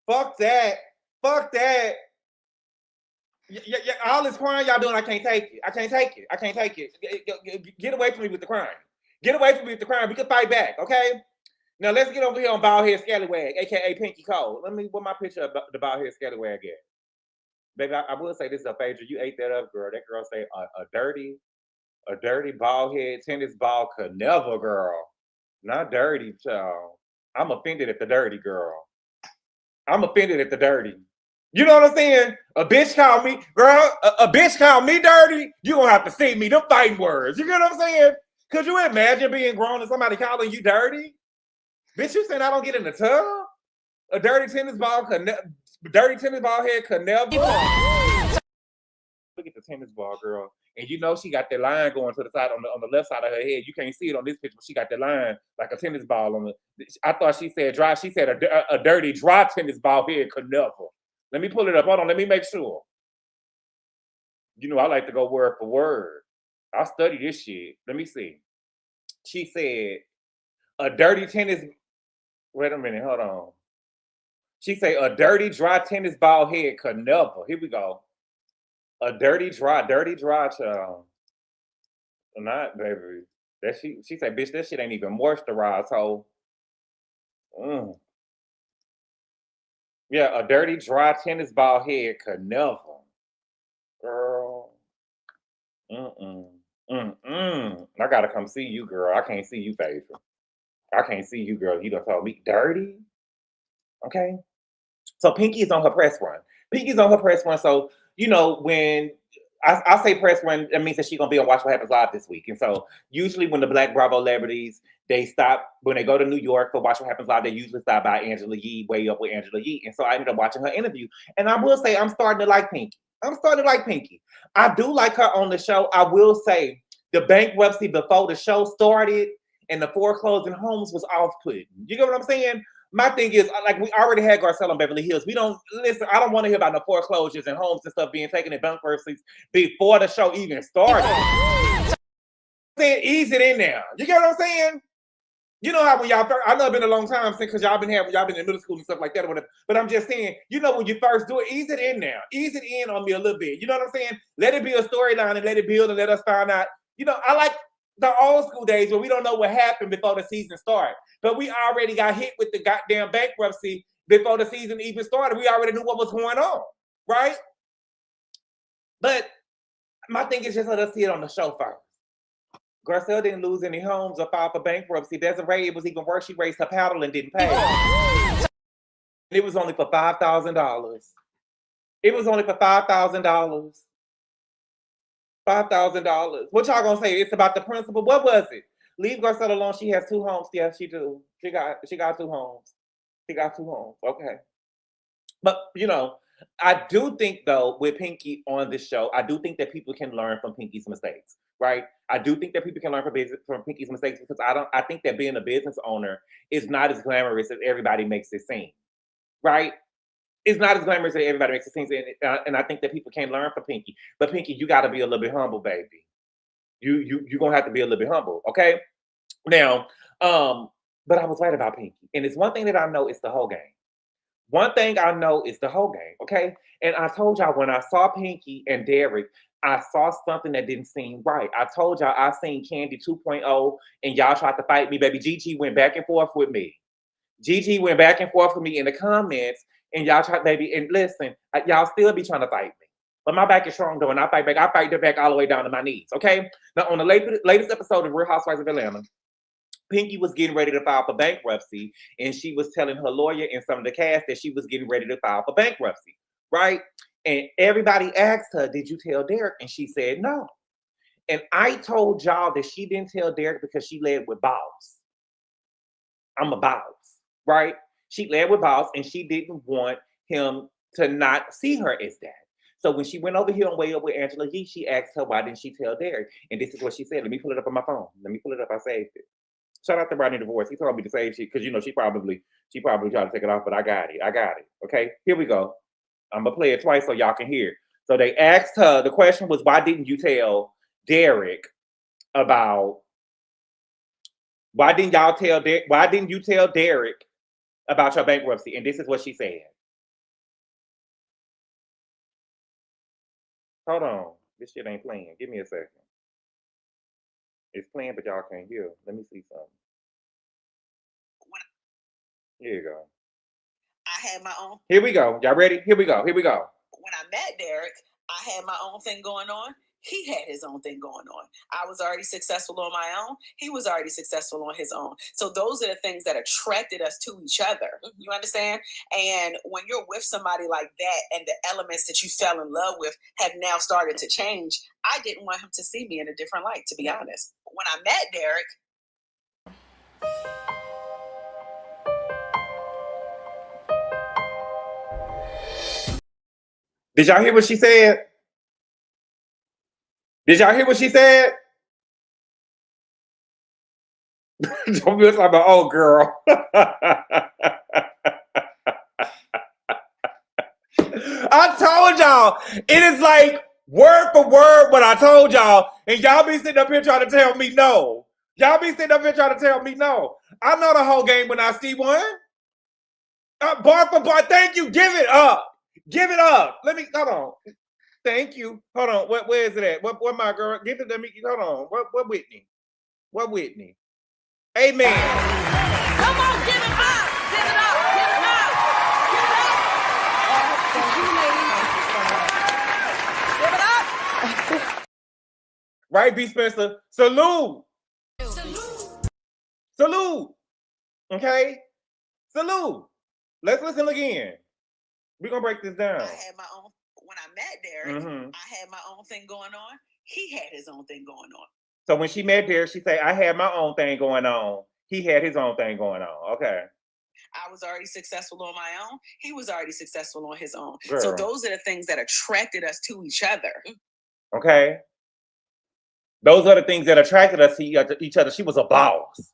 S1: Fuck that. Fuck that. All this crime y'all doing, I can't take it. I can't take it. I can't take it. Get away from me with the crime. Get away from me with the crime. We can fight back, okay? Now let's get over here on Bald Head Scallywag, aka Pinky Cole. Let me put my picture of the Bald Head Scallywag at. Baby, I will say this is a Phaedra. You ate that up, girl. That girl say a dirty bald head tennis ball could never, girl. Not dirty, child. I'm offended at the dirty, girl. I'm offended at the dirty. You know what I'm saying? A bitch called me, girl, a bitch called me dirty. You gonna have to see me, them fighting words. You get what I'm saying? Could you imagine being grown and somebody calling you dirty? Bitch, you saying I don't get in the tub? A dirty tennis ball head could never. Look at the tennis ball, girl. And you know she got that line going to the side on the left side of her head. You can't see it on this picture, but she got that line like a tennis ball on the. I thought she said dry. She said a dirty dry tennis ball head could never. Let me pull it up. Hold on. Let me make sure. You know I like to go word for word. I'll study this shit. Let me see. She said a dirty tennis. Wait a minute. Hold on. She said a dirty dry tennis ball head could never. Here we go. A dirty dry child. Not, baby. That she said, bitch, that shit ain't even moisturized, so. Yeah, a dirty dry tennis ball head could never. Girl. I gotta come see you, girl. I can't see you, baby. I can't see you, girl. You done told me dirty. Okay. So Pinky is on her press run. Pinky's on her press run, so you know, when I say press run, that means that she's gonna be on Watch What Happens Live this week. And so usually when the Black Bravo celebrities, they stop, when they go to New York for Watch What Happens Live, they usually stop by Angela Yee, Way Up with Angela Yee. And so I ended up watching her interview. And I will say I'm starting to like Pinky. I do like her on the show. I will say the bankruptcy before the show started and the foreclosing homes was off-putting. You get what I'm saying? My thing is, like, we already had Garcelle on Beverly Hills. We don't, listen, I don't want to hear about no foreclosures and homes and stuff being taken in bankruptcies before the show even started. saying? Ease it in there. You get what I'm saying? You know how when y'all first, I know it's been a long time since because y'all been in middle school and stuff like that or whatever. But I'm just saying, you know, when you first do it, ease it in there. Ease it in on me a little bit. You know what I'm saying? Let it be a storyline and let it build and let us find out. You know, I like the old school days where we don't know what happened before the season started. But we already got hit with the goddamn bankruptcy before the season even started. We already knew what was going on, right? But my thing is just let us see it on the show first. Garcelle didn't lose any homes or file for bankruptcy. Desiree, it was even worse. She raised her paddle and didn't pay. It was only for $5,000. It was only for $5,000. $5,000. What y'all gonna say? It's about the principle. What was it? Leave Garcelle alone. She has 2 homes. Yes, she do. She got 2 homes. She got 2 homes. Okay. But you know, I do think though with Pinky on this show, I do think that people can learn from Pinky's mistakes. Right? I do think that people can learn from Pinky's mistakes because I think that being a business owner is not as glamorous as everybody makes it seem. Right? It's not as glamorous as everybody makes it seem. And I think that people can learn from Pinky. But Pinky, you got to be a little bit humble, baby. You're going to have to be a little bit humble. Okay? Now, but I was right about Pinky. And it's one thing that I know is the whole game. One thing I know is the whole game. Okay? And I told y'all when I saw Pinky and Derek, I saw something that didn't seem right. I told y'all I seen Kandi 2.0 and y'all tried to fight me, baby. Gigi went back and forth with me. Gigi went back and forth with me in the comments and y'all tried, baby, and listen, y'all still be trying to fight me. But my back is strong though and I fight back. I fight the back all the way down to my knees, okay? Now on the latest episode of Real Housewives of Atlanta, Pinky was getting ready to file for bankruptcy and she was telling her lawyer and some of the cast that she was getting ready to file for bankruptcy, right? And everybody asked her, did you tell Derek? And she said no. And I told y'all that she didn't tell Derek because she led with boss. I'm a boss, right? She led with boss and she didn't want him to not see her as that. So when she went over here on Way Up with Angela Yee, she asked her, why didn't she tell Derek? And this is what she said. Let me pull it up on my phone. Let me pull it up. I saved it. Shout out to Rodney Divorce. He told me to save shit because, you know, she probably tried to take it off, but I got it. Okay, here we go. I'm going to play it twice so y'all can hear. So they asked her, the question was, why didn't you tell Derek about, why didn't you tell Derek about your bankruptcy? And this is what she said. Hold on. This shit ain't playing. Give me a second. It's playing, but y'all can't hear. Let me see something. Here you go.
S4: I had my own.
S1: Here we go. Y'all ready? Here we go.
S4: When I met Derek, I had my own thing going on. He had his own thing going on. I was already successful on my own. He was already successful on his own. So those are the things that attracted us to each other. You understand? And when you're with somebody like that and the elements that you fell in love with have now started to change, I didn't want him to see me in a different light, to be honest. When I met Derek,
S1: did y'all hear what she said? Don't be like my old girl. I told y'all, it is like word for word what I told y'all, and y'all be sitting up here trying to tell me no. I know the whole game when I see one. Bar for bar, thank you. Give it up. Let me, hold on. Thank you. Hold on. Where is it at? What my girl? Give it to me. Hold on. What Whitney? Amen.
S2: Come on, give it up.
S1: Right, B. Spencer? Salute. Okay? Salute. Let's listen again. We're going to break this down.
S4: I had my own. When I met Derek, I had my own thing going on. He had his own thing going on.
S1: So when she met Derek, she said, I had my own thing going on. He had his own thing going on. Okay.
S4: I was already successful on my own. He was already successful on his own.
S1: Girl.
S4: So those are the things that attracted us to each other.
S1: Okay. Those are the things that attracted us to each other. She was a boss.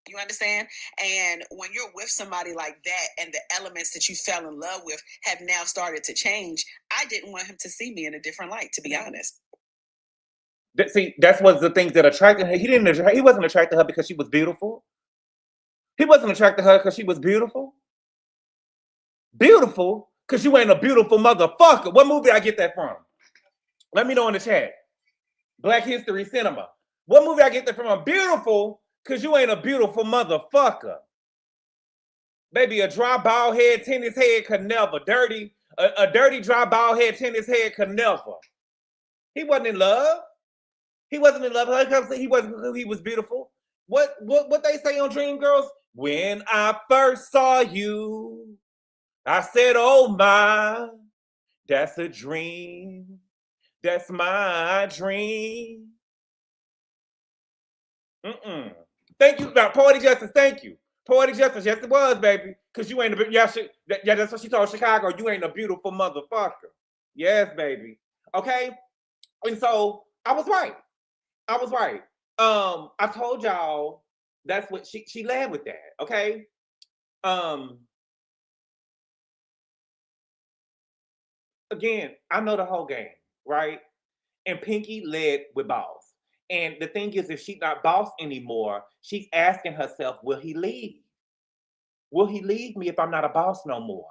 S4: You understand? And when you're with somebody like that and the elements that you fell in love with have now started to change, I didn't want him to see me in a different light, to be honest.
S1: See, that's one of the things that attracted her. He wasn't attracted to her because she was beautiful. He wasn't attracted to her because she was beautiful. Beautiful? Because you ain't a beautiful motherfucker. What movie I get that from? Let me know in the chat. Black History Cinema. What movie I get that from? I'm beautiful because you ain't a beautiful motherfucker. Baby, a dry, bald head, tennis head could never. A dirty, dry, bald head, tennis head could never. He wasn't in love. He wasn't in love with her because he was beautiful. What they say on Dreamgirls? When I first saw you, I said, oh my, that's a dream. That's my dream. Thank you. Now, Poetic Justice, thank you. Poetic Justice, yes it was, baby. Because you ain't a, yeah, that's what she told Chicago. You ain't a beautiful motherfucker. Yes, baby. Okay? And so, I was right. I told y'all that's what she led with that, okay? Again, I know the whole game, right? And Pinky led with Boss. And the thing is, if she's not Boss anymore, she's asking herself, will he leave? Will he leave me if I'm not a boss no more?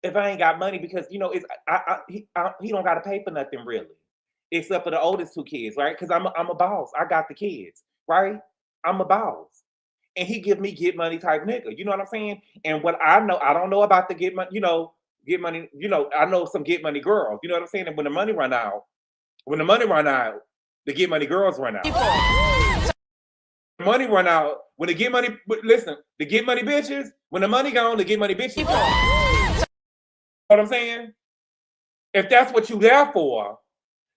S1: If I ain't got money, because you know, he don't got to pay for nothing really, except for the oldest two kids, right? Because I'm a boss. I got the kids, right? I'm a boss, and he give me get money type nigga. You know what I'm saying? And what I know, I don't know about the get money. You know, get money. You know, I know some get money girls. You know what I'm saying? And when the money run out, the get money girls run out. Money run out. When the get money, listen, the get money bitches. When the money gone, the get money bitches gone. You know what I'm saying? If that's what you there for,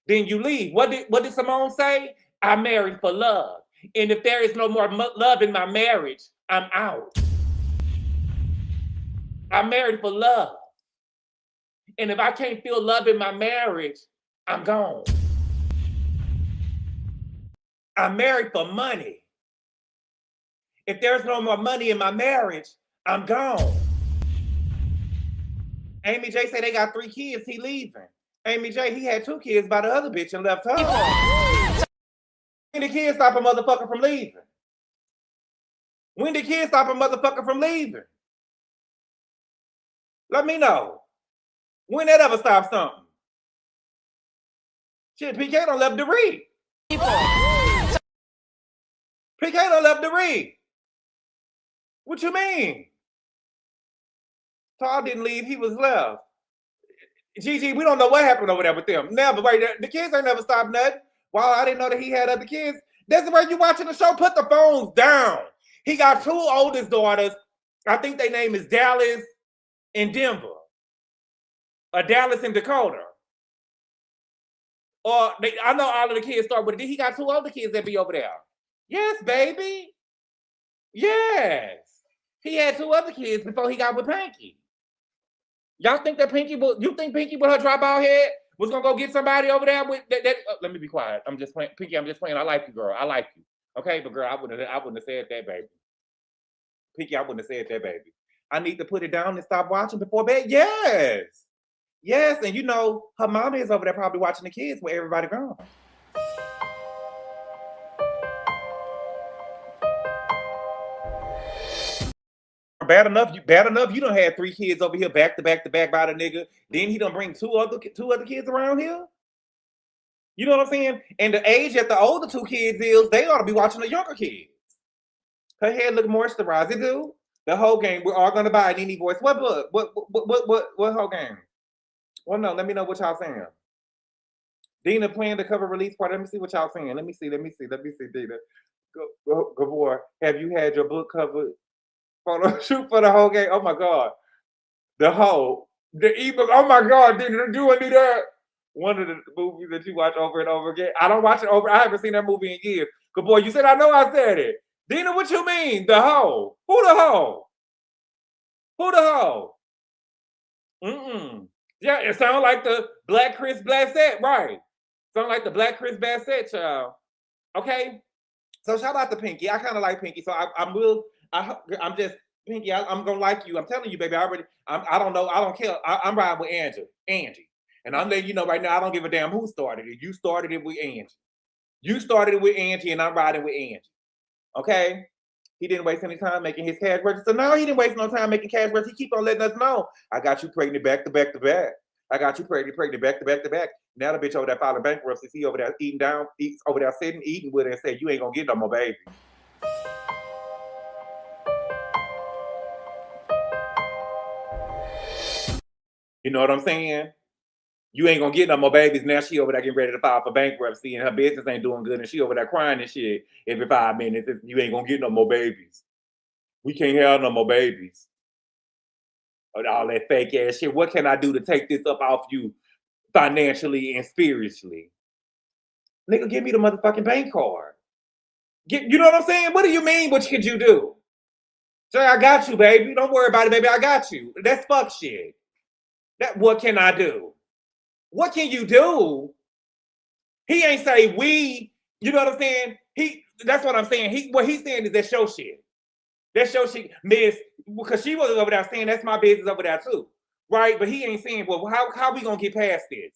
S1: then you leave. What did Simone say? I married for love. And if there is no more love in my marriage, I'm out. I married for love. And if I can't feel love in my marriage, I'm gone. I'm married for money. If there's no more money in my marriage, I'm gone. Amy J said they got 3 kids, he leaving. Amy J, he had 2 kids by the other bitch and left her. When the kids stop a motherfucker from leaving? When the kids stop a motherfucker from leaving? Let me know. When that ever stop something? Shit, PK don't left the read. PK don't left the read. What you mean? Todd didn't leave, he was left. Gigi, we don't know what happened over there with them. Never, wait, the kids ain't never stopped nothing. Well, I didn't know that he had other kids. That's where you watching the show. Put the phones down. He got 2 oldest daughters. I think their name is Dallas and Denver. Or Dallas and Dakota. Or I know all of the kids start with it. He got 2 older kids that be over there. Yes, baby. Yes. He had 2 other kids before he got with Pinky. Y'all think that you think Pinky with her dry bald head was gonna go get somebody over there with that? Let me be quiet. I'm just playing. Pinky, I'm just playing. I like you, girl. I like you. Okay, but girl, I wouldn't have said that, baby. Pinky, I wouldn't have said that, baby. I need to put it down and stop watching before bed. Yes. Yes, and you know, her mama is over there probably watching the kids with everybody gone. Bad enough, you done had 3 kids over here back to back by the nigga. Then he done bring two other kids around here. You know what I'm saying? And the age that the older 2 kids is, they ought to be watching the younger kids. Her hair look moisturized. It do. The whole game, we're all gonna buy Nene voice. What book? What whole game? Well, no, let me know what y'all saying. Dina playing the cover release party. Let me see what y'all saying. Let me see, Dina. Gabor, have you had your book covered? Photo shoot for the whole game. Oh my God. The ebook. Oh my God. Did you do that? One of the movies that you watch over and over again. I don't watch it over. I haven't seen that movie in years. Good boy, you said I know I said it. Dina, what you mean? The hoe. Who the hoe? Who the hoe? Yeah, it sounds like the Black Chris Bassett, right? Sound like the Black Chris Bassett, child. Okay. So shout out to Pinky. I kind of like Pinky. So I'm just Pinky. I'm gonna like you. I'm telling you, baby. I don't know. I don't care. I'm riding with Angie, and I'm letting you know right now. I don't give a damn who started it. You started it with Angie. You started it with Angie, and I'm riding with Angie. Okay. He didn't waste any time making his cash register. No, he didn't waste no time making cash register. He keep on letting us know. I got you pregnant back to back to back. I got you pregnant back to back to back. Now the bitch over there filing bankruptcy. He over there over there sitting, eating with her and said, you ain't gonna get no more baby. You know what I'm saying? You ain't gonna get no more babies. Now she over there getting ready to file for bankruptcy and her business ain't doing good and she over there crying and shit every 5 minutes. You ain't gonna get no more babies. We can't have no more babies. All that fake ass shit. What can I do to take this up off you financially and spiritually? Nigga, give me the motherfucking bank card. You know what I'm saying? What do you mean? What could you do? Say, I got you, baby. Don't worry about it, baby. I got you. That's fuck shit. What can I do? What can you do? He ain't say we. You know what I'm saying? That's what I'm saying. What he's saying is that show shit. That show shit, miss, because she was over there saying that's my business over there too. Right? But he ain't saying, well, how we gonna get past this?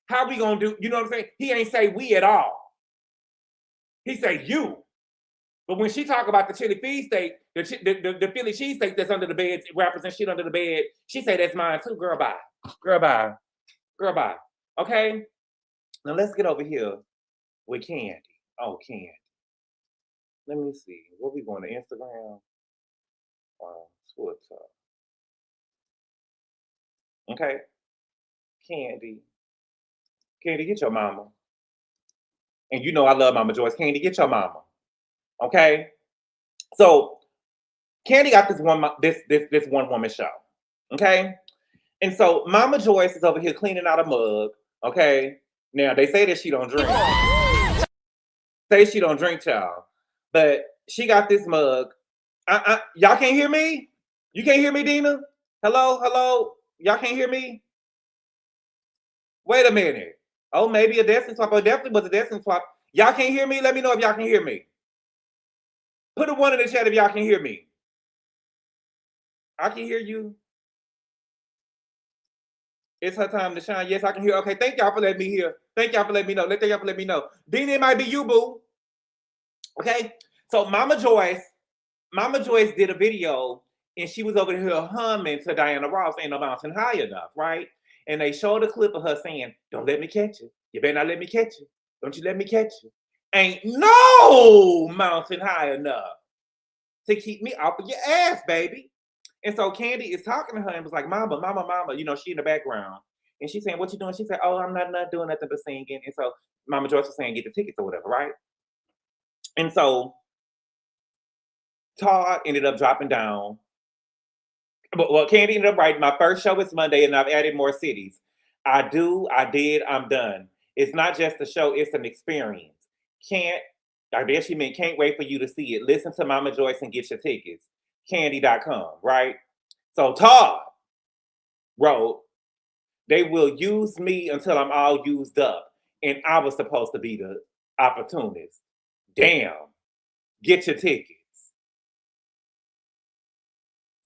S1: How we gonna do, you know what I'm saying? He ain't say we at all. He say you. But when she talk about the chili feed steak, the Philly cheesesteak that's under the bed, wrappers and shit under the bed, she say that's mine too. Girl, bye. Girl, bye. Girl, bye. Okay? Now let's get over here with Kandi. Oh, Kandi. Let me see. What we going to Instagram? Twitter. Okay? Kandi, get your mama. And you know I love Mama Joyce. Kandi, get your mama. Okay? So Kandi got this one woman show. Okay? And so Mama Joyce is over here cleaning out a mug. Okay? Now they say that she don't drink. Say she don't drink, y'all. But she got this mug. Y'all can't hear me? You can't hear me, Dina? Hello? Y'all can't hear me? Wait a minute. Oh, maybe a Destiny swap. Oh, definitely was a Destiny swap. Y'all can't hear me? Let me know if y'all can hear me. Put a 1 in the chat if y'all can hear me. I can hear you. It's her time to shine. Yes, I can hear. Okay, thank y'all for letting me hear. Thank y'all for letting me know. Thank y'all for letting me know. Dina, it might be you, boo. Okay? So Mama Joyce did a video and she was over here humming to Diana Ross, Ain't No Mountain High Enough, right? And they showed a clip of her saying, don't let me catch you. You better not let me catch you. Don't you let me catch you. Ain't no mountain high enough to keep me off of your ass, baby. And so Kandi is talking to her and was like, mama, you know, she in the background. And she's saying, what you doing? She said, oh, I'm not doing nothing but singing. And so Mama Joyce was saying, get the tickets or whatever, right? And so Todd ended up dropping down. Well, Kandi ended up writing, my first show is Monday and I've added more cities. I did, I'm done. It's not just a show, it's an experience. I guess she meant can't wait for you to see it. Listen to Mama Joyce and get your tickets. Kandi.com, right? So Todd wrote, they will use me until I'm all used up. And I was supposed to be the opportunist. Damn. Get your tickets.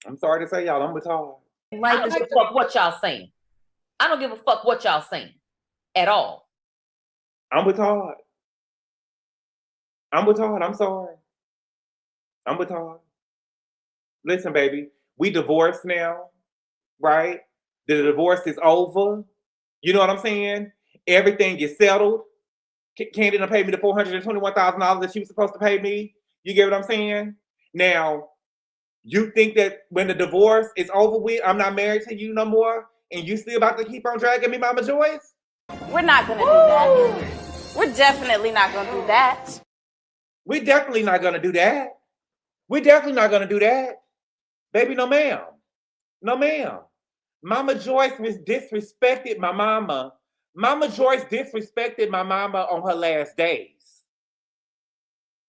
S1: I'm sorry to say, y'all, I'm with Todd.
S2: I don't give a fuck what y'all saying. I don't give a fuck what y'all saying at all.
S1: I'm with Todd. I'm sorry. I'm with Todd. Listen, baby, we divorced now, right? The divorce is over. You know what I'm saying? Everything is settled. Kandi done pay me the $421,000 that she was supposed to pay me. You get what I'm saying? Now, you think that when the divorce is over with, I'm not married to you no more, and you still about to keep on dragging me, Mama Joyce?
S3: We're not gonna do that. We're definitely not gonna do that.
S1: We're definitely not gonna do that. We're definitely not gonna do that. Baby, no ma'am. No ma'am. Mama Joyce disrespected my mama. Mama Joyce disrespected my mama on her last days.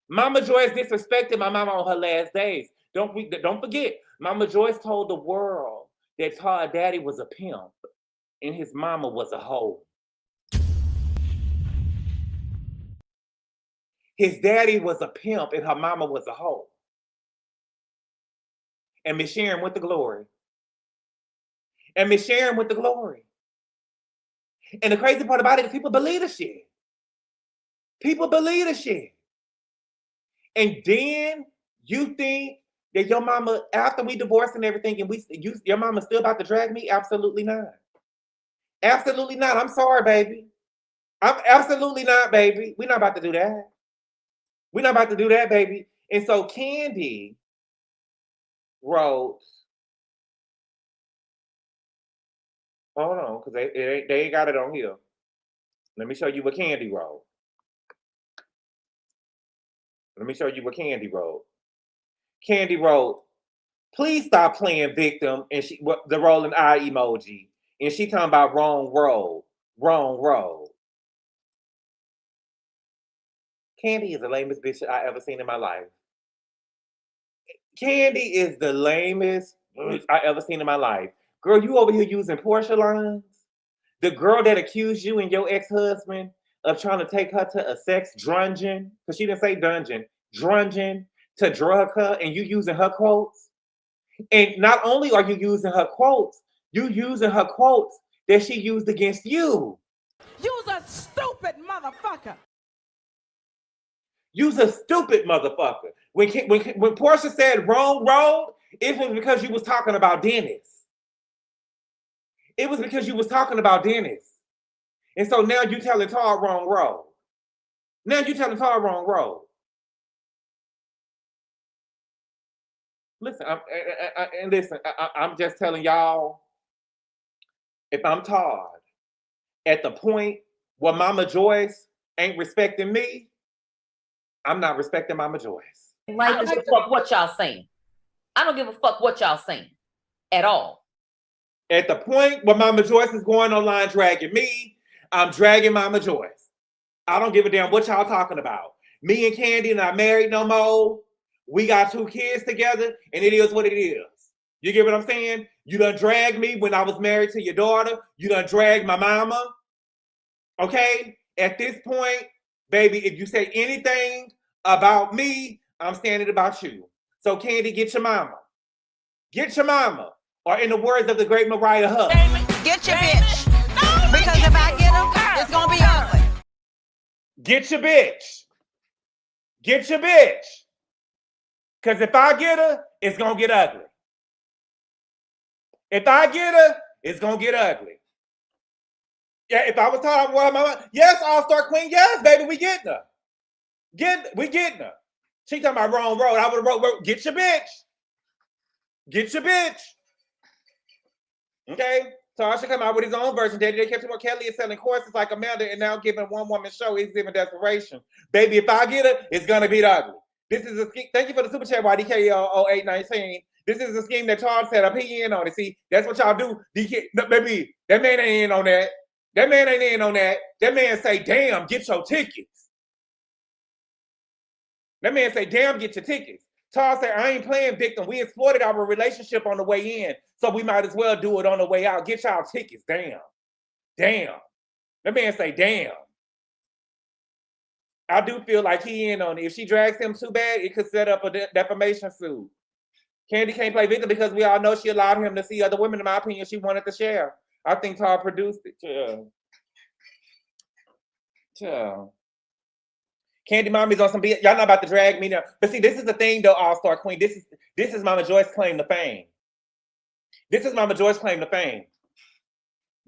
S1: Mama Joyce disrespected my mama on her last days. Don't forget, Mama Joyce told the world that Todd Daddy was a pimp and his mama was a hoe. His daddy was a pimp and her mama was a hoe. And Miss Sharon went to glory. And Miss Sharon went to glory. And the crazy part about it is people believe the shit. People believe the shit. And then you think that your mama, after we divorced and everything, and your mama still about to drag me? Absolutely not. Absolutely not. I'm sorry, baby. I'm absolutely not, baby. We're not about to do that. We're not about to do that, baby. And so Kandi wrote, hold on, because they ain't got it on here. Let me show you what Kandi wrote. Let me show you what Kandi wrote. Kandi wrote, please stop playing victim, and the rolling eye emoji. And she talking about wrong road. Wrong road. Kandi is the lamest bitch I ever seen in my life. Kandi is the lamest bitch I ever seen in my life. Girl, you over here using Portia lines? The girl that accused you and your ex-husband of trying to take her to a sex dungeon, because she didn't say dungeon, drungeon, to drug her, and you using her quotes? And not only are you using her quotes, you using her quotes that she used against you.
S5: You's a stupid motherfucker.
S1: You's a stupid motherfucker. When Portia said wrong road, it was because you was talking about Dennis. It was because you was talking about Dennis. And so now you telling Todd wrong road. Now you telling Todd wrong road. Listen, I'm just telling y'all, if I'm Todd, at the point where Mama Joyce ain't respecting me, I'm not respecting Mama Joyce.
S2: I don't give a fuck what y'all saying. I don't give a fuck what y'all saying at all.
S1: At the point where Mama Joyce is going online dragging me, I'm dragging Mama Joyce. I don't give a damn what y'all talking about. Me and Kandi not married no more. We got 2 kids together, and it is what it is. You get what I'm saying? You done dragged me when I was married to your daughter. You done dragged my mama. Okay? At this point, baby, if you say anything about me, I'm standing about you. So Kandi, get your mama. Get your mama. Or in the words of the great Mariah Huff,
S5: Get your bitch. Because if I get her, it's gonna be ugly.
S1: get your bitch. Get your bitch. Because if I get her, it's going to get ugly. If I get her, it's going to get ugly. Yeah, if I was talking about my mama, yes, All-Star Queen, yes, baby, we getting her. We getting her. She talking about wrong road. I would have wrote, get your bitch. Get your bitch. Okay? So I should come out with his own version. Daddy, they kept more. Kelly is selling courses like Amanda and now giving one woman show. He's giving desperation. Baby, if I get her, it's going to be ugly. This is a scheme. Thank you for the super chat, YDK0819. This is a scheme that Todd set up. He in on it. See, that's what y'all do. Baby, that man ain't in on that. That man ain't in on that. That man say, damn, get your tickets. That man say, damn, get your tickets. Todd said, I ain't playing victim. We exploited our relationship on the way in, so we might as well do it on the way out. Get y'all tickets. Damn. Damn. That man say, damn. I do feel like he in on it. If she drags him too bad, it could set up a defamation suit. Kandi can't play victim because we all know she allowed him to see other women. In my opinion, she wanted to share. I think Todd produced it. Yeah. Kandi mommy's on some BS. Y'all not about to drag me now. But see, this is the thing though, All-Star Queen. This is Mama Joyce's claim to fame. This is Mama Joyce's claim to fame.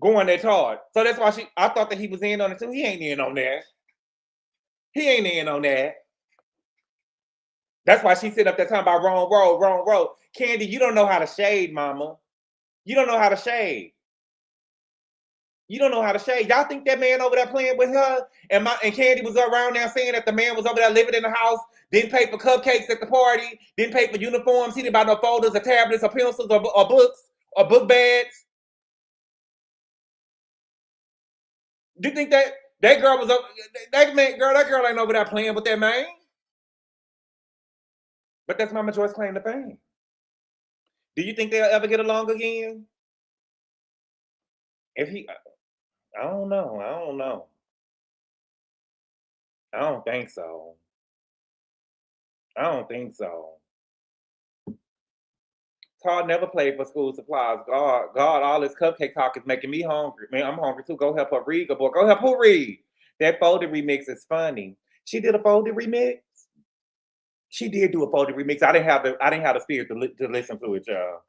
S1: Going at Todd. So that's why I thought that he was in on it too. He ain't in on that. He ain't in on that. That's why she sit up there talking about wrong road, wrong road. Kandi, you don't know how to shade, mama. You don't know how to shade. You don't know how to shade. Y'all think that man over there playing with her and Kandi was around there saying that the man was over there living in the house, didn't pay for cupcakes at the party, didn't pay for uniforms, he didn't buy no folders or tablets or pencils or books or book bags. Do you think that girl was that girl ain't over there playing with that man? But that's Mama Joyce's claim to fame. Do you think they'll ever get along again? I don't know. I don't think so. I don't think so. Todd never played for school supplies. God, all this cupcake talk is making me hungry. Man, I'm hungry too. Go help her read, Gabor. Go help her read. That folded remix is funny. She did a folded remix. She did do a folded remix. I didn't have the spirit to listen to it, y'all.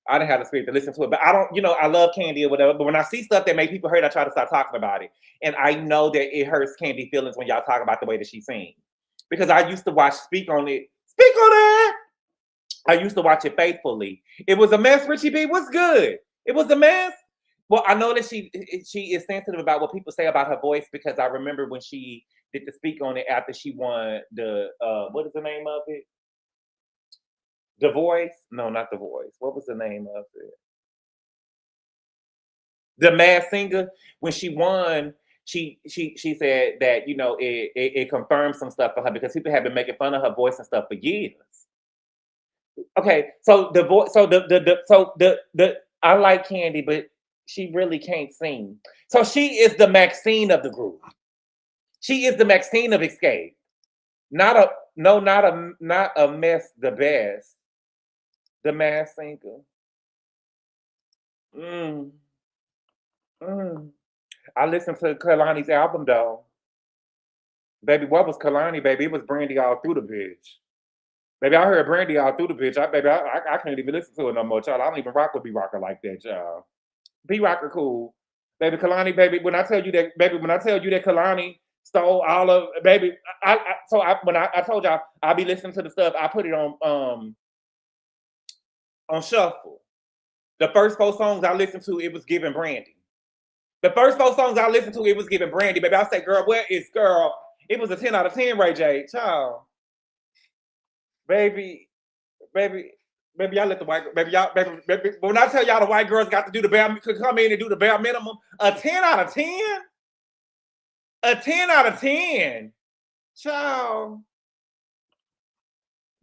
S1: I didn't have the spirit to listen to it. But I don't, I love Kandi or whatever. But when I see stuff that make people hurt, I try to stop talking about it. And I know that it hurts Kandi feelings when y'all talk about the way that she sings. Because I used to watch Speak on It. Speak on It! I used to watch it faithfully. It was a mess, Richie B. What's good? It was a mess. Well, I know that she is sensitive about what people say about her voice because I remember when she did the Speak on It after she won the, what is the name of it? The Voice? No, not The Voice. What was the name of it? The Masked Singer. When she won, she said that, it confirmed some stuff for her because people have been making fun of her voice and stuff for years. Okay, so the voice, I like Kandi, but she really can't sing. So she is the Maxine of the group. She is the Maxine of Escape. Not a mess. The best. The Masked Singer. I listened to Kalani's album though. Baby, what was Kalani? Baby, it was Brandy all through the bitch. Baby, I heard Brandy all through the bitch. I can't even listen to it no more, child. I don't even rock with B-Rocker like that, child. B-Rocker cool. Baby, Kalani, baby, when I tell you that Kalani stole all of, baby, when I told y'all, I'll be listening to the stuff, I put it on shuffle. The first 4 songs I listened to, it was giving Brandy. The first 4 songs I listened to, it was giving Brandy. Baby, I said, girl, where is girl? It was a 10 out of 10, Ray J, child. Baby, y'all let the white, baby, when I tell y'all the white girls got to do the bare, could come in and do the bare minimum, a 10 out of 10? A 10 out of 10. Child.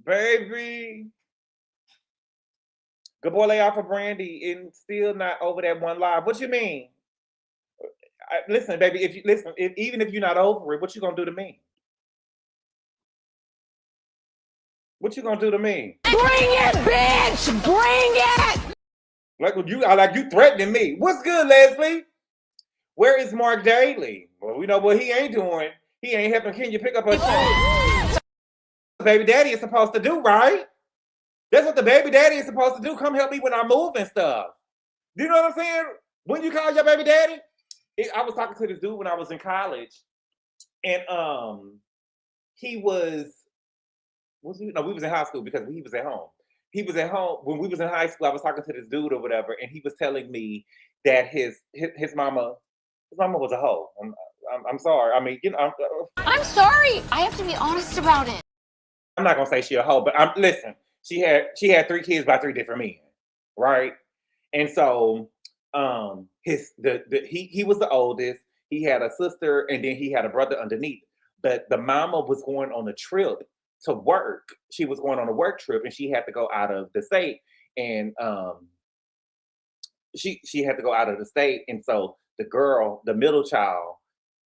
S1: Baby. Gabor lay off of Brandy and still not over that one live. What you mean? Listen, baby, even if you're not over it, what you gonna do to me? What you gonna do to me?
S5: Bring it, bitch! Bring it!
S1: Like you threatening me. What's good, Leslie? Where is Mark Daly? Well, we know what he ain't doing. He ain't helping Kenya pick up her shit. Baby daddy is supposed to do, right? That's what the baby daddy is supposed to do. Come help me when I move and stuff. Do you know what I'm saying? When you call your baby daddy? I was talking to this dude when I was in college. And he was, we was in high school because he was at home. He was at home when we was in high school. I was talking to this dude or whatever, and he was telling me that his mama was a hoe. I'm sorry. I mean,
S3: I'm sorry. I have to be honest about it.
S1: I'm not gonna say she a hoe, but listen. She had 3 kids by 3 different men, right? And so he was the oldest. He had a sister, and then he had a brother underneath. But the mama was going on a trip to work. She was going on a work trip, and she had to go out of the state. And she had to go out of the state. And so the girl, the middle child,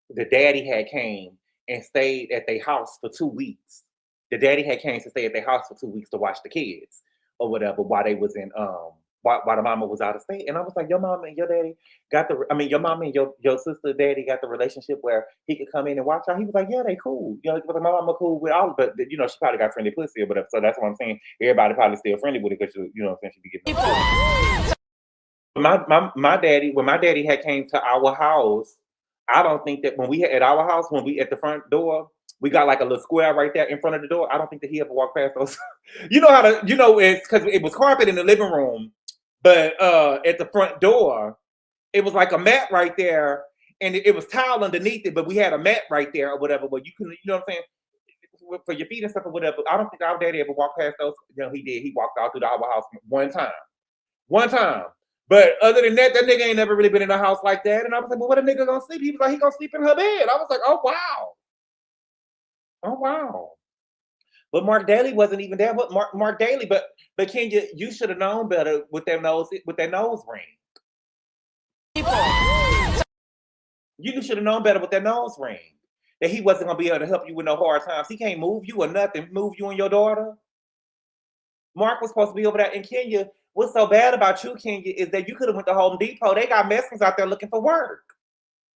S1: the daddy had came and stayed at their house for 2 weeks. The daddy had came to stay at their house for 2 weeks to watch the kids or whatever while they was in while the mama was out of state. And I was like, your mama and your daddy your mama and your sister daddy got the relationship where he could come in and watch y'all. He was like, yeah, they cool. My mama cool with all, but she probably got friendly pussy or whatever. So that's what I'm saying. Everybody probably still friendly with it because she be getting my daddy, when my daddy had came to our house, I don't think that when we at our house, when we at the front door, we got like a little square right there in front of the door. I don't think that he ever walked past those. It's because it was carpet in the living room, but at the front door, it was like a mat right there, and it was tile underneath it, but we had a mat right there or whatever. But you can, what I'm saying, for your feet and stuff or whatever. I don't think our daddy ever walked past those. He did. He walked out through our house one time. But other than that, that nigga ain't never really been in a house like that. And I was like, well, what a nigga gonna sleep? He was like, he gonna sleep in her bed. I was like, oh wow. But Mark Daly wasn't even there. But Mark Daly, but Kenya, you should have known better with that nose ring. You should have known better with that nose ring. that he wasn't gonna be able to help you with no hard times. He can't move you or nothing, move you and your daughter. Mark was supposed to be over there in Kenya. What's so bad about you, Kenya, is that you could have went to Home Depot. They got Mexicans out there looking for work.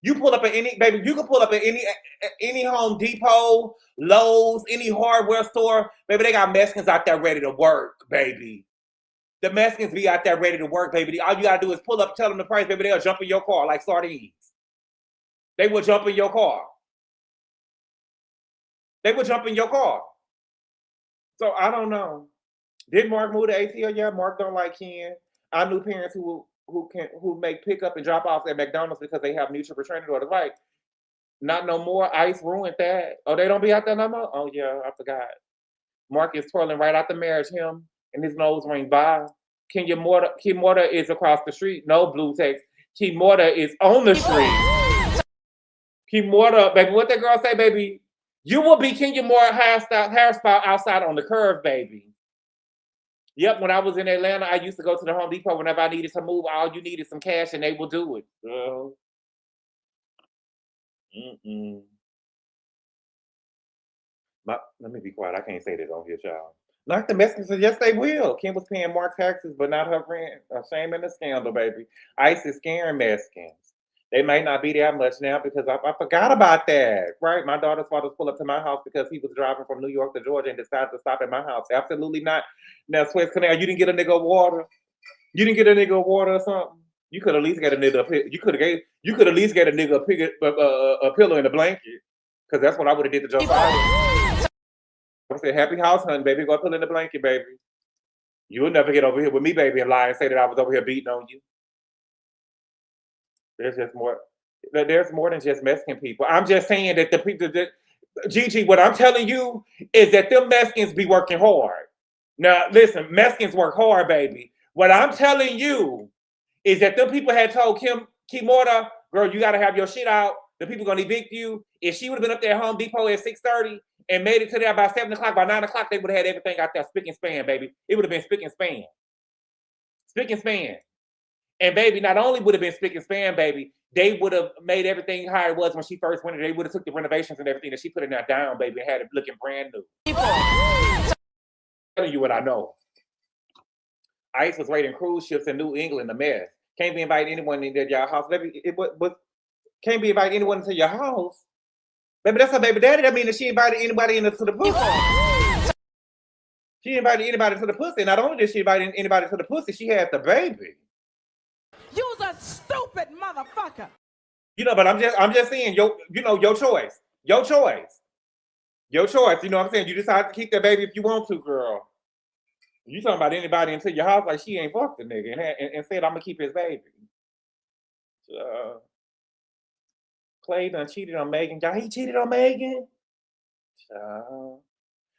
S1: You pull up at any, baby, you can pull up at any Home Depot, Lowe's, any hardware store. Baby, they got Mexicans out there ready to work, baby. The Mexicans be out there ready to work, baby. All you gotta do is pull up, tell them the price, baby. They'll jump in your car like sardines. They will jump in your car. They will jump in your car. So I don't know. Did Mark move to ATL? Yeah, Mark don't like Ken. I knew parents who make pickup and drop offs at McDonald's because they have mutual returning orders. Like, not no more. ICE ruined that. Oh, they don't be out there no more? Oh yeah, I forgot. Mark is twirling right out the marriage, him and his nose ring by. Key Mortar is across the street. No blue text. Key Mortar is on the street. Key Mortar, baby, what that girl say, baby? You will be Kenya Moore hairstyle outside on the curve, baby. Yep, when I was in Atlanta, I used to go to the Home Depot whenever I needed to move. All you need is some cash and they will do it. Girl. Let me be quiet. I can't say that on here, child. Like the Mexicans, yes, they will. Kim was paying more taxes, but not her rent. A shame and a scandal, baby. ICE is scaring Mexicans. They may not be there much now because I forgot about that, right? My daughter's father pulled up to my house because he was driving from New York to Georgia and decided to stop at my house. Absolutely not. Now, Suez Canal, you didn't get a nigga water. You didn't get a nigga water or something. You could at least get a nigga. You could at least get a nigga a pillow and a blanket, because that's what I would have did to Joe Biden. I said, happy house hunting, baby. Go pillow in the blanket, baby. You'll never get over here with me, baby, and lie and say that I was over here beating on you. There's just more. There's more than just Mexican people. I'm just saying that the people that Gigi, what I'm telling you is that them Mexicans be working hard. Now, listen, Mexicans work hard, baby. What I'm telling you is that them people had told Key Mortar, girl, you gotta have your shit out. The people gonna evict you. If she would have been up there at Home Depot at 6:30 and made it to there by 7 o'clock, by 9 o'clock, they would have had everything out there spick and span, baby. It would have been spick and span. Spick and span. And baby, not only would have been spick and span, baby, they would have made everything how it was when she first went in. They would have took the renovations and everything that she put in there down, baby, and had it looking brand new. I'm telling you what I know. ICE was raiding cruise ships in New England, a mess. Can't be inviting anyone into your house. Baby, can't be inviting anyone into your house. Baby, that's her baby daddy. That means that she invited anybody into the pussy. She invited anybody to the pussy. Not only did she invite anybody to the pussy, she had the baby.
S5: You's a stupid motherfucker.
S1: You know, but I'm just saying, your choice. Your choice. Your choice. You know what I'm saying? You decide to keep that baby if you want to, girl. You talking about anybody into your house like she ain't fucked the nigga and said, I'm gonna keep his baby. Clay done cheated on Megan. Y'all, he cheated on Megan?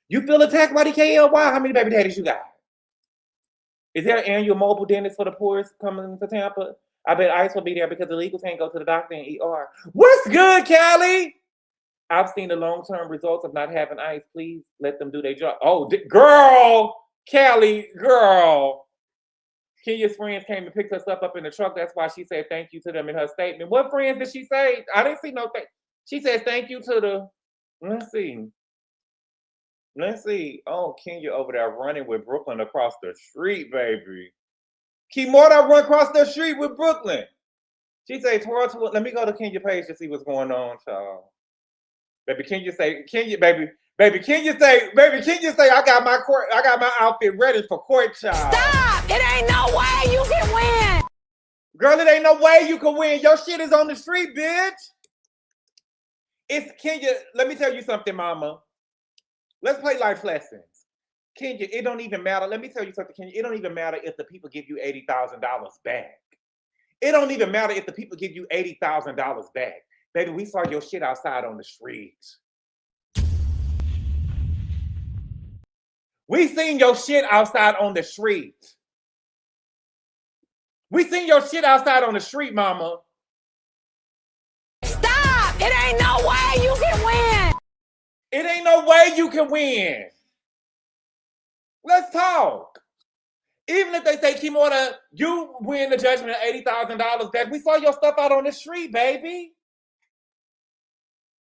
S1: You feel attacked by the KLY? How many baby daddies you got? Is there an annual mobile dentist for the poorest coming to Tampa? I bet ICE will be there because the illegals can't go to the doctor and ER. What's good, Callie? I've seen the long-term results of not having ICE. Please let them do their job. Oh, girl, Callie, girl. Kenya's friends came and picked us up in the truck. That's why she said thank you to them in her statement. What friends did she say? I didn't see no thing. She said thank you to the, let's see. Oh, Kenya over there running with Brooklyn across the street, baby. Key Mortar run across the street with Brooklyn. She said, let me go to Kenya page to see what's going on, child. Baby, Kenya say, Baby, Kenya say, I got my outfit ready for court, child.
S5: Stop! It ain't no way you can win.
S1: Girl, it ain't no way you can win. Your shit is on the street, bitch. It's Kenya. Let me tell you something, mama. Let's play life lessons. Kenya, it don't even matter. Let me tell you something, Kenya. It don't even matter if the people give you $80,000 back. It don't even matter if the people give you $80,000 back. Baby, we saw your shit outside on the street. We seen your shit outside on the street. We seen your shit outside on the street, mama.
S5: Stop! It ain't no way you can win.
S1: It ain't no way you can win. Let's talk. Even if they say, Kimona, you win the judgment of $80,000 back, we saw your stuff out on the street, baby.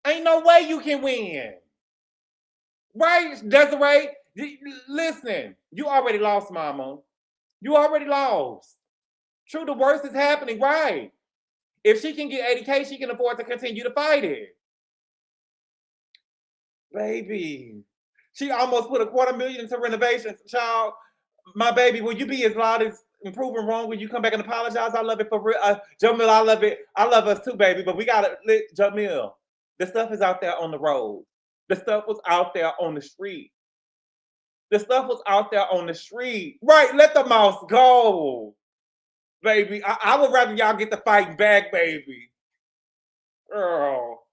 S1: Ain't no way you can win. Right, Desiree? Listen, you already lost, mama. You already lost. True, the worst is happening, right? If she can get 80K, she can afford to continue to fight it. Baby, she almost put $250,000 into renovations. Child, my baby, will you be as loud as improving wrong when you come back and apologize? I love it for real. Jamil, I love it. I love us too, baby. But we gotta, Jamil, the stuff is out there on the road. The stuff was out there on the street. The stuff was out there on the street. Right, let the mouse go. Baby, I would rather y'all get the fighting back, baby. Girl,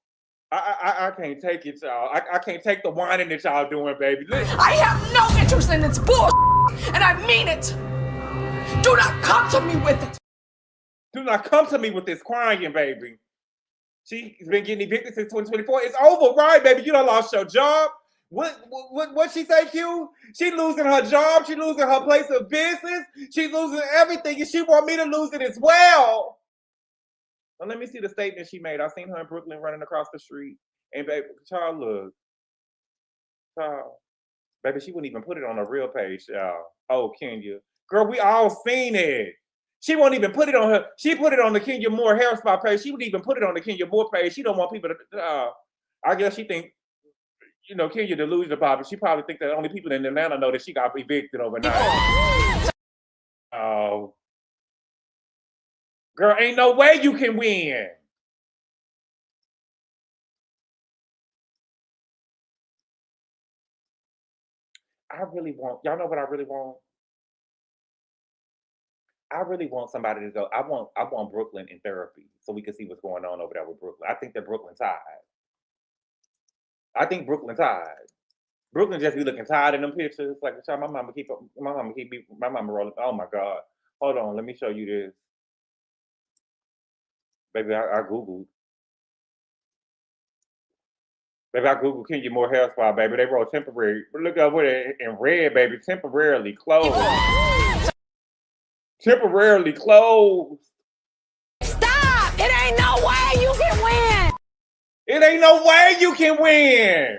S1: I can't take it, y'all. I can't take the whining that y'all doing, baby. Listen.
S6: I have no interest in this bullshit, and I mean it. Do not come to me with it.
S1: Do not come to me with this crying, baby. She's been getting evicted since 2024. It's over, right, baby? You done lost your job. What she say, Q? She losing her job. She losing her place of business. She losing everything, and she want me to lose it as well. Well, let me see the statement she made. I seen her in Brooklyn running across the street. And baby, child, look. Child. Baby, she wouldn't even put it on her real page, y'all. Oh, Kenya. Girl, we all seen it. She won't even put it on her. She put it on the Kenya Moore hairstyle page. She wouldn't even put it on the Kenya Moore page. She don't want people to, I guess she think, you know, Kenya delusional about it. She probably think that only people in Atlanta know that she got evicted overnight. Oh. Girl, ain't no way you can win. I really want, y'all know what I really want? I really want somebody to go. I want Brooklyn in therapy so we can see what's going on over there with Brooklyn. I think that Brooklyn tired. I think Brooklyn tired. Brooklyn just be looking tired in them pictures. Like, my mama rolling. Oh my God. Hold on, let me show you this. Baby, I Googled. Baby, I Googled Kenya Moore hairstyle, baby. They wrote temporary. Look over there in red, baby. Temporarily closed. Temporarily closed.
S6: Stop! It ain't no way you can win.
S1: It ain't no way you can win.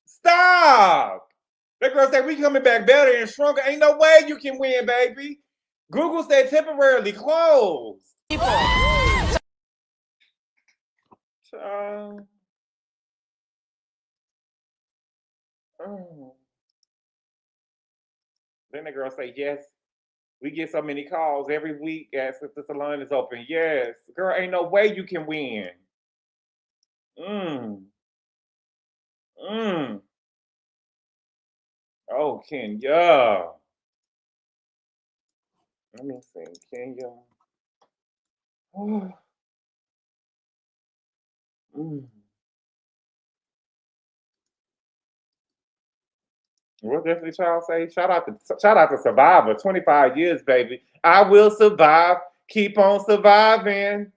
S1: Stop. That girl said we coming back better and stronger. Ain't no way you can win, baby. Google said temporarily closed. Then the girl say, yes, we get so many calls every week as if the salon is open. Yes. Girl, ain't no way you can win. Oh, Kenya. Let me see. Kenya. What does the child say? Shout out to Survivor. 25 years, baby. I will survive. Keep on surviving.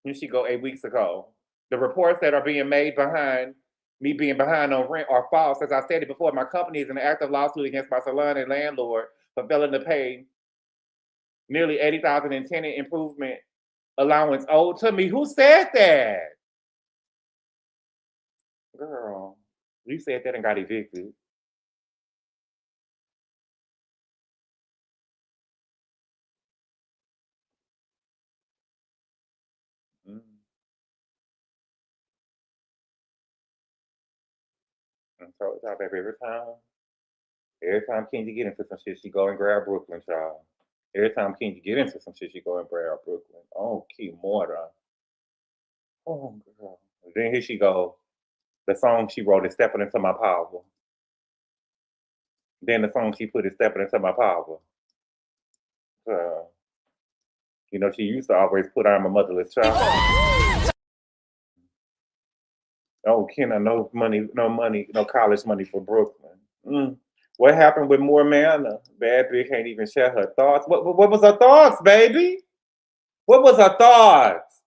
S1: Here she go 8 weeks ago. The reports that are being made behind me being behind on rent are false. As I stated before, my company is in an active lawsuit against my salon and landlord for failing to pay nearly $80,000 in tenant improvement allowance owed to me. Who said that? Girl, you said that and got evicted. I told y'all, baby, every time Kenji get into some shit, she go and grab Brooklyn, child. Every time Kenji get into some shit, she go and grab Brooklyn. Oh, key mortar. Oh, girl. Then here she go. The song she wrote is Stepping Into My Power. Then the song she put is Stepping Into My Power. You know, she used to always put I'm a motherless child. Oh, Kenna, no money, no college money for Brooklyn. What happened with More Manna? Bad bitch can't even share her thoughts. What was her thoughts, baby? What was her thoughts?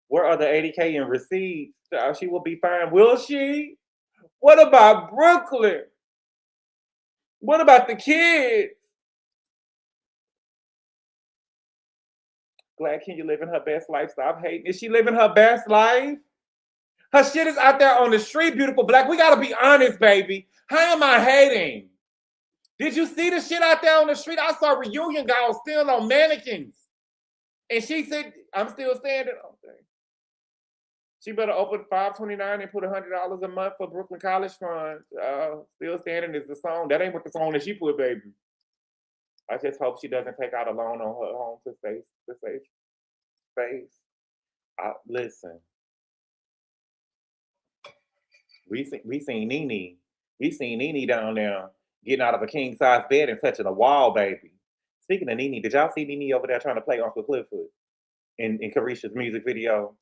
S1: Where are the 80K in receipts? She will be fine. Will she? What about Brooklyn? What about the kids? Glad Kenya living her best life. Stop hating. Is she living her best life? Her shit is out there on the street, beautiful black. We gotta be honest, baby. How am I hating? Did you see the shit out there on the street? I saw reunion gals still on mannequins. And she said, I'm still standing. Okay. She better open 529 and put $100 a month for Brooklyn College Fund. Still standing is the song. That ain't what the song that she put, baby. I just hope she doesn't take out a loan on her home to save space. Listen. We seen Nene. We seen Nene down there getting out of a king size bed and touching a wall, baby. Speaking of Nene, did y'all see Nene over there trying to play Uncle Clifford in Carisha's music video?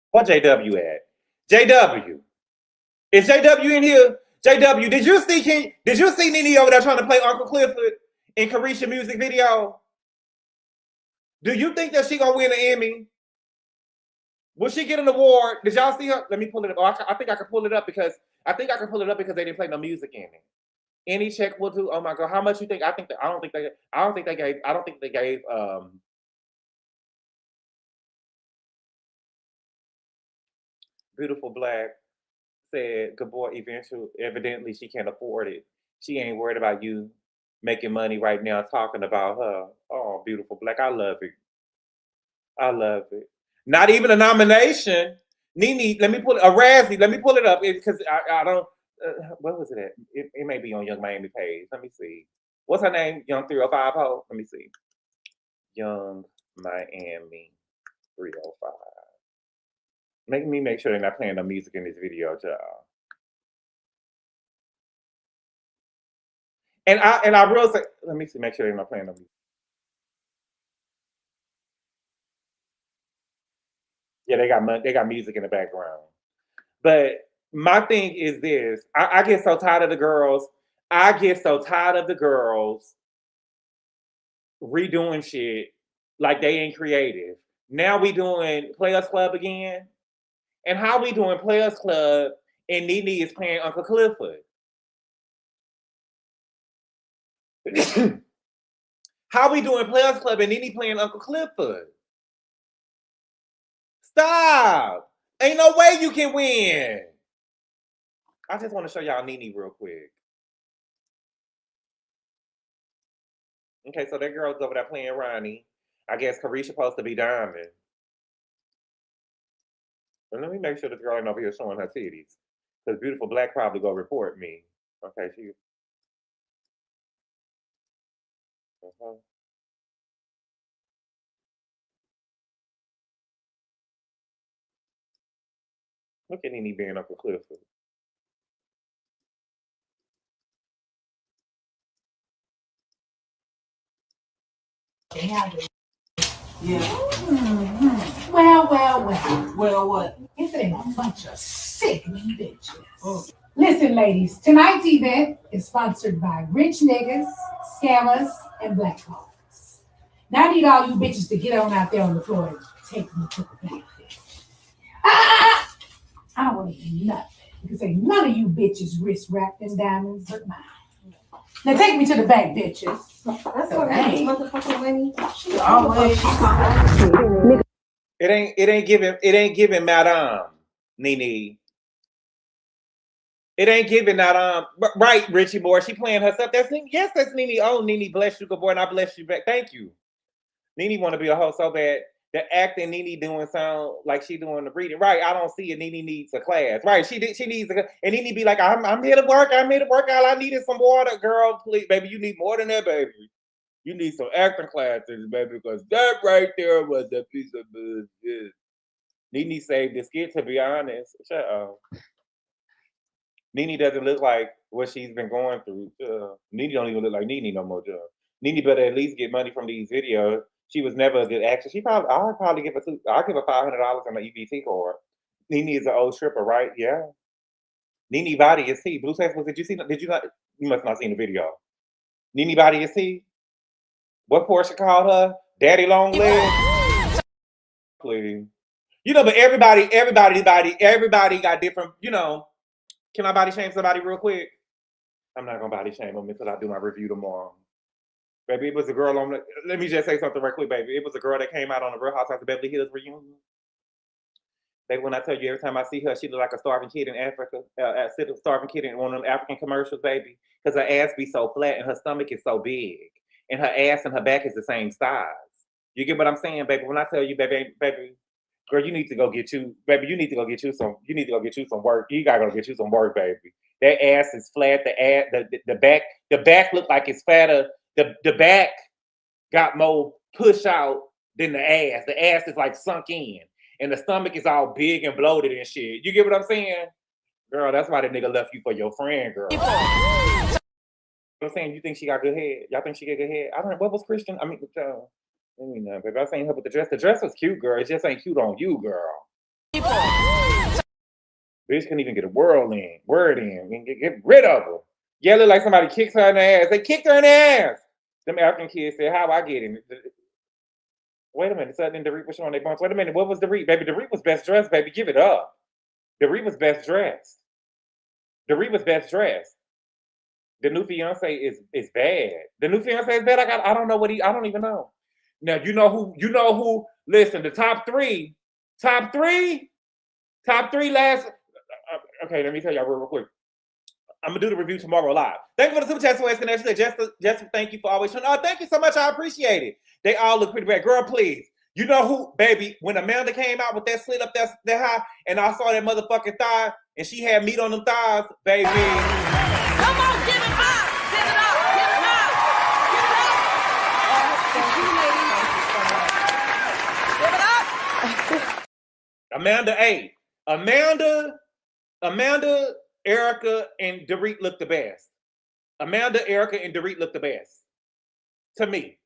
S1: What JW at? JW. Is JW in here? JW, did you see Nene over there trying to play Uncle Clifford in Carisha's music video? Do you think that she gonna win an Emmy? Will she get an award? Did y'all see her? Let me pull it up. Oh, I think I can pull it up because they didn't play no music in it. Any check will do. Oh my God, how much you think? I don't think they gave Beautiful Black said Gabor evidently she can't afford it. She ain't worried about you making money right now talking about her. Oh, Beautiful Black, I love it. I love it. Not even a nomination. Nene, let me pull a Razzie. Let me pull it up because I don't. What was it at? It may be on Young Miami page. Let me see. What's her name? Young 305 ho. Let me see. Young Miami 305. Make me make sure they're not playing the music in this video, y'all. And I will say, let me see, make sure they're not playing the music. Yeah, they got music in the background. But my thing is this: I get so tired of the girls. I get so tired of the girls redoing shit like they ain't creative. Now we doing Players Club again. And how we doing Players Club and Nene is playing Uncle Clifford? How we doing Players Club and Nene playing Uncle Clifford? Stop! Ain't no way you can win. I just want to show y'all Nene real quick. Okay, so that girl's over there playing Ronnie. I guess Carisha supposed to be Diamond. And let me make sure this girl ain't over here showing her titties. Because Beautiful Black probably go report me. Okay, she. Look at Nene being Uncle Clifford.
S7: Yeah. Mm-hmm. Well, what? If it ain't a bunch of sickening bitches. Oh. Listen, ladies, tonight's event is sponsored by rich niggas, scammers, and black hogs. Now I need all you bitches to get on out there on the floor and take me to the back bitch. I don't want to hear nothing. Because ain't none of you bitches wrist wrapped in diamonds but mine. Now take me to the back, bitches. That's what motherfucking Winnie. She always
S1: It ain't giving Madame Nene. It ain't giving Madame. Right, Richie Moore. She playing herself. That's Nene. Oh, Nene, bless you, good boy, and I bless you back. Thank you. Nene want to be a host so bad. The acting Nene doing sound like she doing the reading. Right, I don't see it. Nene needs a class. Right, she needs a, and Nene be like, I'm here to work. I'm here to work. All I need is some water, girl. Please, baby, you need more than that, baby. You need some acting classes, baby, because that right there was a piece of bullshit. Nene saved the skit, to be honest. Shut up. Nene doesn't look like what she's been going through. Nene don't even look like Nene no more. Nene better at least get money from these videos. She was never a good actress. I'll probably give her $500 on the EBT card. Nene is an old stripper, right? Yeah. Nene body is T. Blue Saints, did you see? Did you not? You must not seen the video. Nene body is T. What Portia called her? Daddy long legs. Please. You know, but everybody got different. You know. Can I body shame somebody real quick? I'm not gonna body shame them until I do my review tomorrow. Baby, it was a girl on the, let me just say something real quick, baby. It was a girl that came out on the Real Housewives of Beverly Hills reunion. Baby, when I tell you every time I see her, she look like a starving kid in Africa, a starving kid in one of them African commercials, baby. Because her ass be so flat and her stomach is so big. And her ass and her back is the same size. You get what I'm saying, baby? When I tell you, baby, girl, you need to go get you some work. You gotta go get you some work, baby. That ass is flat. The back look like it's fatter. The back got more push out than the ass. The ass is like sunk in. And the stomach is all big and bloated and shit. You get what I'm saying? Girl, that's why the nigga left you for your friend, girl. You know what I'm saying? You think she got good head? Y'all think she got good head? I don't know. What was Christian? I mean, baby, I seen her with the dress. The dress was cute, girl. It just ain't cute on you, girl. Bitch couldn't even get a word in. Get rid of her. Yeah, look like somebody kicks her in the ass. They kicked her in the ass. Them African kids said, how I get in? Wait a minute, Sutton and Dorit was showing their bones. Wait a minute, what was Dorit? Baby, Dorit was best dressed, baby. Give it up. Dorit was best dressed. Dorit was best dressed. The new fiance is bad. The new fiance is bad. I don't even know. Now you know who, listen, the top three last, okay, let me tell y'all real quick. I'm gonna do the review tomorrow live. Thank you for the super chat, West Connection. Jessica, thank you for always showing. Oh, thank you so much. I appreciate it. They all look pretty bad. Girl, please. You know who, baby, when Amanda came out with that slit up that high, and I saw that motherfucking thigh, and she had meat on them thighs, baby.
S5: Come on, give it up. Give it up. Give it up. Give it up. Give it up.
S1: Amanda A. Amanda, Erica, and Dorit look the best. Amanda, Erica, and Dorit look the best. To me.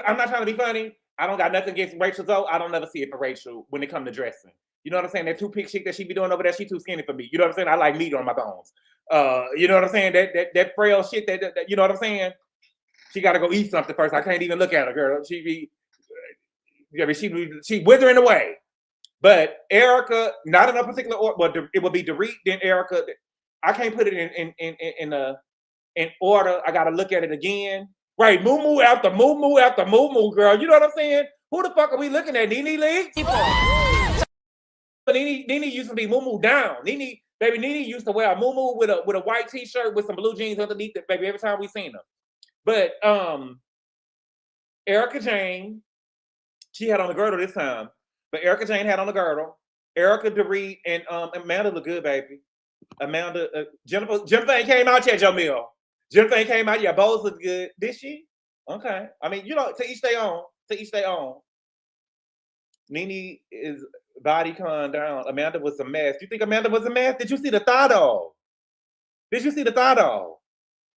S1: I'm not trying to be funny. I don't got nothing against Rachel though. I don't never see it for Rachel when it comes to dressing. You know what I'm saying? That two-pick shit that she be doing over there, she too skinny for me. You know what I'm saying? I like meat on my bones. You know what I'm saying? That frail shit that you know what I'm saying? She got to go eat something first. I can't even look at her, girl. She withering away. But Erica, not in a particular order, but it would be Dorit, then Erica. I can't put it in order. I got to look at it again. Right, moo after moo after moo, girl. You know what I'm saying? Who the fuck are we looking at? Nene Leaks? Nene used to be moo down. Nene used to wear a moo with a white t-shirt with some blue jeans underneath it, baby, every time we seen her. But Erica Jane, she had on the girdle this time. But Erica Jane had on the girdle. Erica, Dorit, and Amanda look good, baby. Amanda, Jennifer ain't came out yet, Jamil. Jennifer ain't came out yet. Bows look good. Did she? Okay. I mean, you know, to each their own. To each their own. Nene is body con down. Amanda was a mess. You think Amanda was a mess? Did you see the thigh though?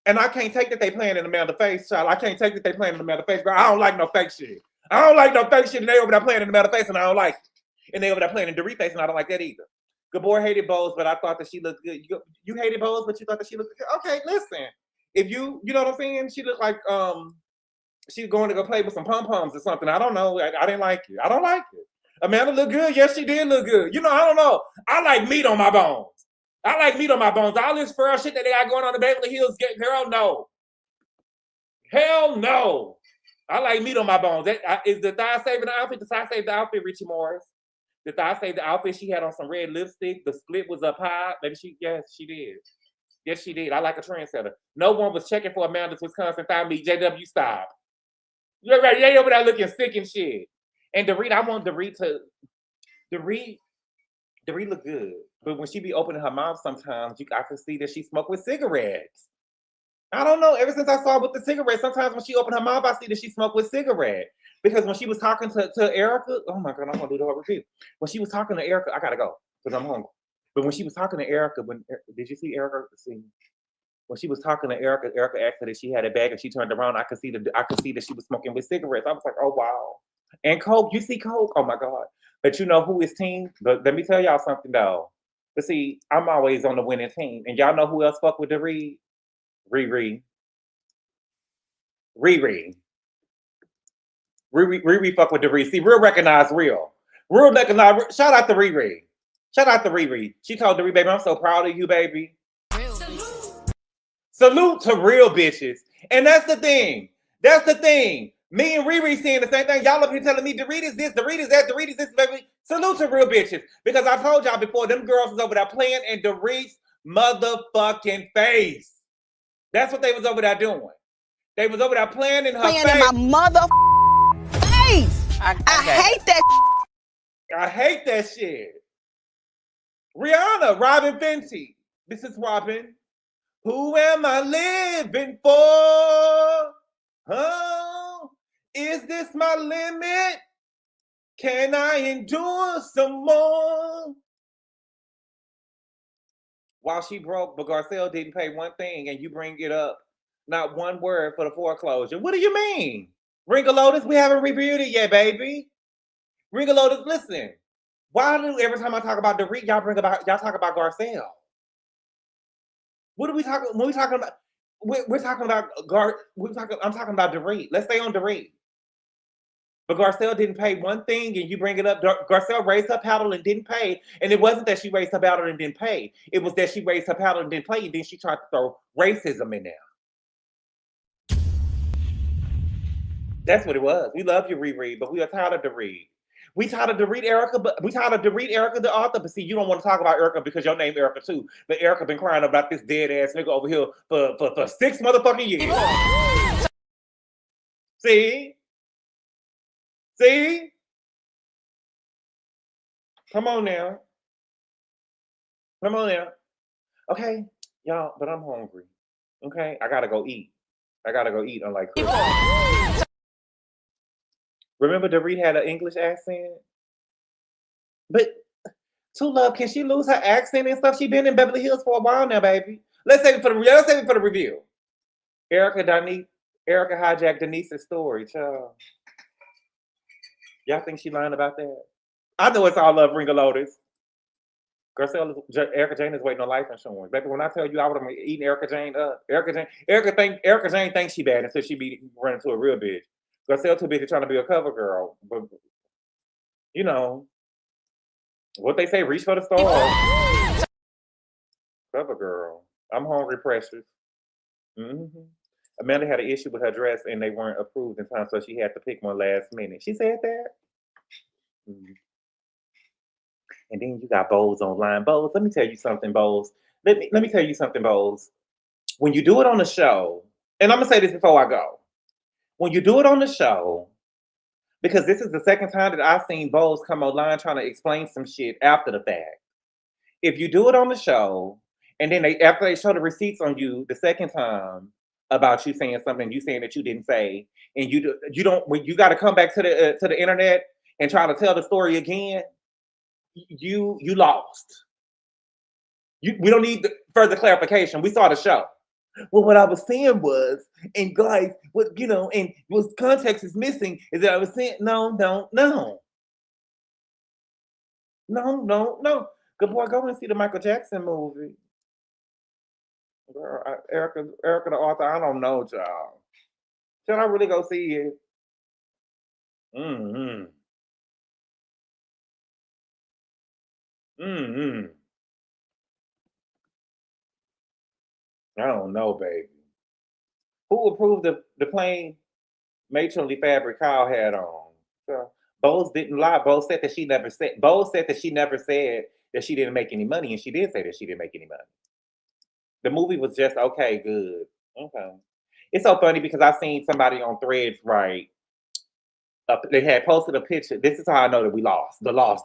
S1: And I can't take that they playing in Amanda's face, child. I can't take that they playing in Amanda's face, girl. I don't like no fake shit. And they over there playing in Amanda's face, and I don't like it. And they over there playing in Dorit's face, and I don't like that either. Gabor hated Bowles, but I thought that she looked good. You hated Bowles, but you thought that she looked good. Okay, listen. If you know what I'm saying? She looked like she's going to go play with some pom-poms or something. I don't know. I didn't like it. I don't like it. Amanda looked good. Yes, she did look good. You know, I don't know. I like meat on my bones. All this fur shit that they got going on in Beverly Hills, girl, no. Hell no. I like meat on my bones. Is the thigh saving the outfit? The thigh saved the outfit, Richie Morris. The thigh saved the outfit. She had on some red lipstick. The split was up high. Yes, she did. Yes, she did. I like a trendsetter. No one was checking for Amanda's Wisconsin thigh meat. JW, stop. You're right. They over there looking sick and shit. And Dorit, I want Dorit to. Dorit look good. But when she be opening her mouth sometimes, I can see that she smoked with cigarettes. I don't know. Ever since I saw her with the cigarette, sometimes when she opened her mouth, I see that she smoked with cigarette. Because when she was talking to Erica, oh my God, I'm going to do the whole review. When she was talking to Erica, I got to go because I'm hungry. But when she was talking to Erica, did you see Erica? When she was talking to Erica, Erica asked her that she had a bag and she turned around. I could see that she was smoking with cigarettes. I was like, oh wow. And Coke, you see Coke? Oh my God. But you know who is team? But let me tell y'all something though. But see, I'm always on the winning team. And y'all know who else fuck with the Riri. Riri fuck with the Riri. See, real recognize real. Real recognize. Shout out to Riri. She told Dorit, baby, I'm so proud of you, baby. Salute to real bitches. And that's the thing. That's the thing. Me and Riri saying the same thing. Y'all up here telling me Dorit is this, Dorit is that, Dorit is this, baby. Salute to real bitches. Because I told y'all before, them girls was over there playing in Dorit's motherfucking face. That's what they was over there doing. They was over there playing in her face.
S5: Playing in my mother face. I hate that.
S1: I hate that shit. Rihanna, Robin Fenty. This is Robin. Who am I living for? Oh, is this my limit? Can I endure some more? While she broke, but Garcelle didn't pay one thing, and you bring it up, not one word for the foreclosure. What do you mean? Ring of Lotus, we haven't reviewed it yet, baby. Ring of Lotus, listen. Why do every time I talk about Dorit, y'all talk about Garcelle? What are we talking? When we talking about, we're talking about I'm talking about Dorit. Let's stay on Dorit. But Garcelle didn't pay one thing, and you bring it up. Garcelle raised her paddle and didn't pay, and it wasn't that she raised her paddle and didn't pay. It was that she raised her paddle and didn't pay, and then she tried to throw racism in there. That's what it was. We love you, Riri, but we are tired of Dorit. We tired of Dorit, Erica, but we tired of Dorit, Erica, the author. But see, you don't want to talk about Erica because your name Erica too. But Erica been crying about this dead ass nigga over here for 6 motherfucking years. See? See? Come on now. Come on now. Okay, y'all, but I'm hungry. Okay, I gotta go eat. Unlike Chris. Remember Dorit had an English accent? But True Love, can she lose her accent and stuff? She been in Beverly Hills for a while now, baby. Let's save it for the review. Erica hijacked Denise's story, child. Y'all think she lying about that? I know it's all love, Ring of Lotus. Erica Jane is waiting on life insurance. Baby, when I tell you I would have eaten Erica Jane up. Erica Jane thinks she bad until she be running to a real bitch. Garcelle too busy trying to be a cover girl. But, you know, what they say, reach for the stars. Cover girl. I'm hungry, precious. Mm-hmm. Amanda had an issue with her dress and they weren't approved in time, so she had to pick one last minute. She said that? Mm-hmm. And then you got Bowles online. Bowles, let me tell you something, Bowles. Let me tell you something, Bowles. When you do it on the show, and I'm going to say this before I go. When you do it on the show, because this is the second time that I've seen Bowles come online trying to explain some shit after the fact. If you do it on the show, and then after they show the receipts on you the second time about you saying something, you saying that you didn't say, and you got to come back to the internet and try to tell the story again, you lost. We don't need further clarification. We saw the show. Well, what I was saying was, and guys, and what context is missing is that I was saying, no. Good boy, go and see the Michael Jackson movie. Girl, Erica the author, I don't know, child. Should I really go see it? I don't know, baby. Who approved the plain matronly fabric Kyle had on? So, Bowles didn't lie. Bowles said that she never said that she didn't make any money, and she did say that she didn't make any money. The movie was just okay, good. Okay. It's so funny because I seen somebody on Threads they had posted a picture. This is how I know that we lost. The loss.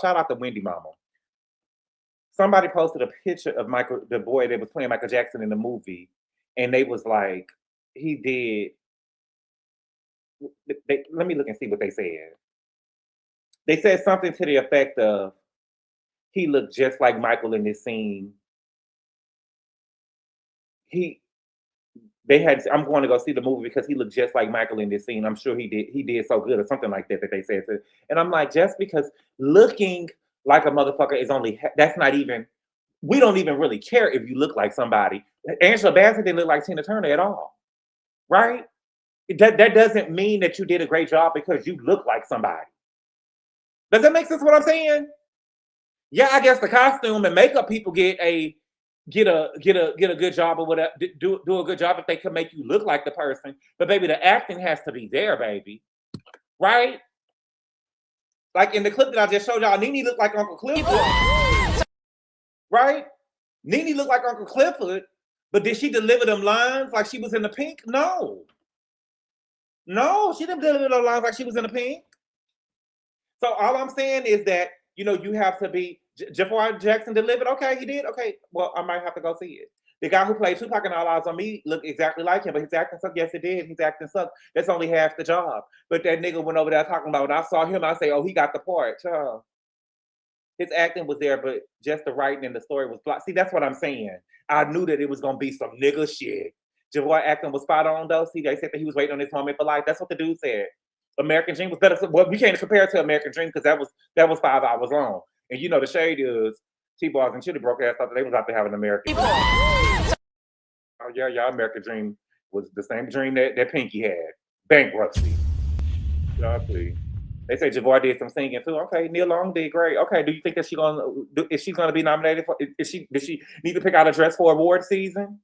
S1: Shout out to Wendy Mama. Somebody posted a picture of Michael, the boy that was playing Michael Jackson in the movie, and they was like, he did. Let me look and see what they said. They said something to the effect of, he looked just like Michael in this scene. I'm going to go see the movie because he looked just like Michael in this scene. I'm sure he did so good or something like that they said. And I'm like, just because looking like a motherfucker is that's not even, we don't even really care if you look like somebody. Angela Bassett didn't look like Tina Turner at all, right? That doesn't mean that you did a great job because you look like somebody. Does that make sense what I'm saying? Yeah, I guess the costume and makeup people get a get a good job or whatever, do a good job if they can make you look like the person. But baby, the acting has to be there, baby. Right? Like in the clip that I just showed y'all, Nene looked like Uncle Clifford. Right? Nene looked like Uncle Clifford, but did she deliver them lines like she was in the Pink? No. No, she didn't deliver those lines like she was in the Pink. So all I'm saying is that, you know, you have to be, Jafar Jackson delivered. Okay, he did. Okay, well, I might have to go see it. The guy who played Tupac in All Eyes on Me looked exactly like him, but his acting sucked. Yes, it did. His acting sucked. That's only half the job. But that nigga went over there talking about, when I saw him, I say, oh, he got the part. His acting was there, but just the writing and the story was blocked. See, that's what I'm saying. I knew that it was going to be some nigga shit. Jafar acting was spot on, though. See, they said that he was waiting on this moment for life. That's what the dude said. American Dream was better. Well, we can't compare it to American Dream because that was 5 hours long. And you know the shade is T-Bars and Chili broke ass thought that they was out there having an American Dream. Oh yeah, American Dream was the same dream that Pinky had. Bankruptcy. Y'all see. They say Jafar did some singing too. Okay, Neil Long did great. Okay, do you think that is she gonna be nominated for? Does she need to pick out a dress for award season?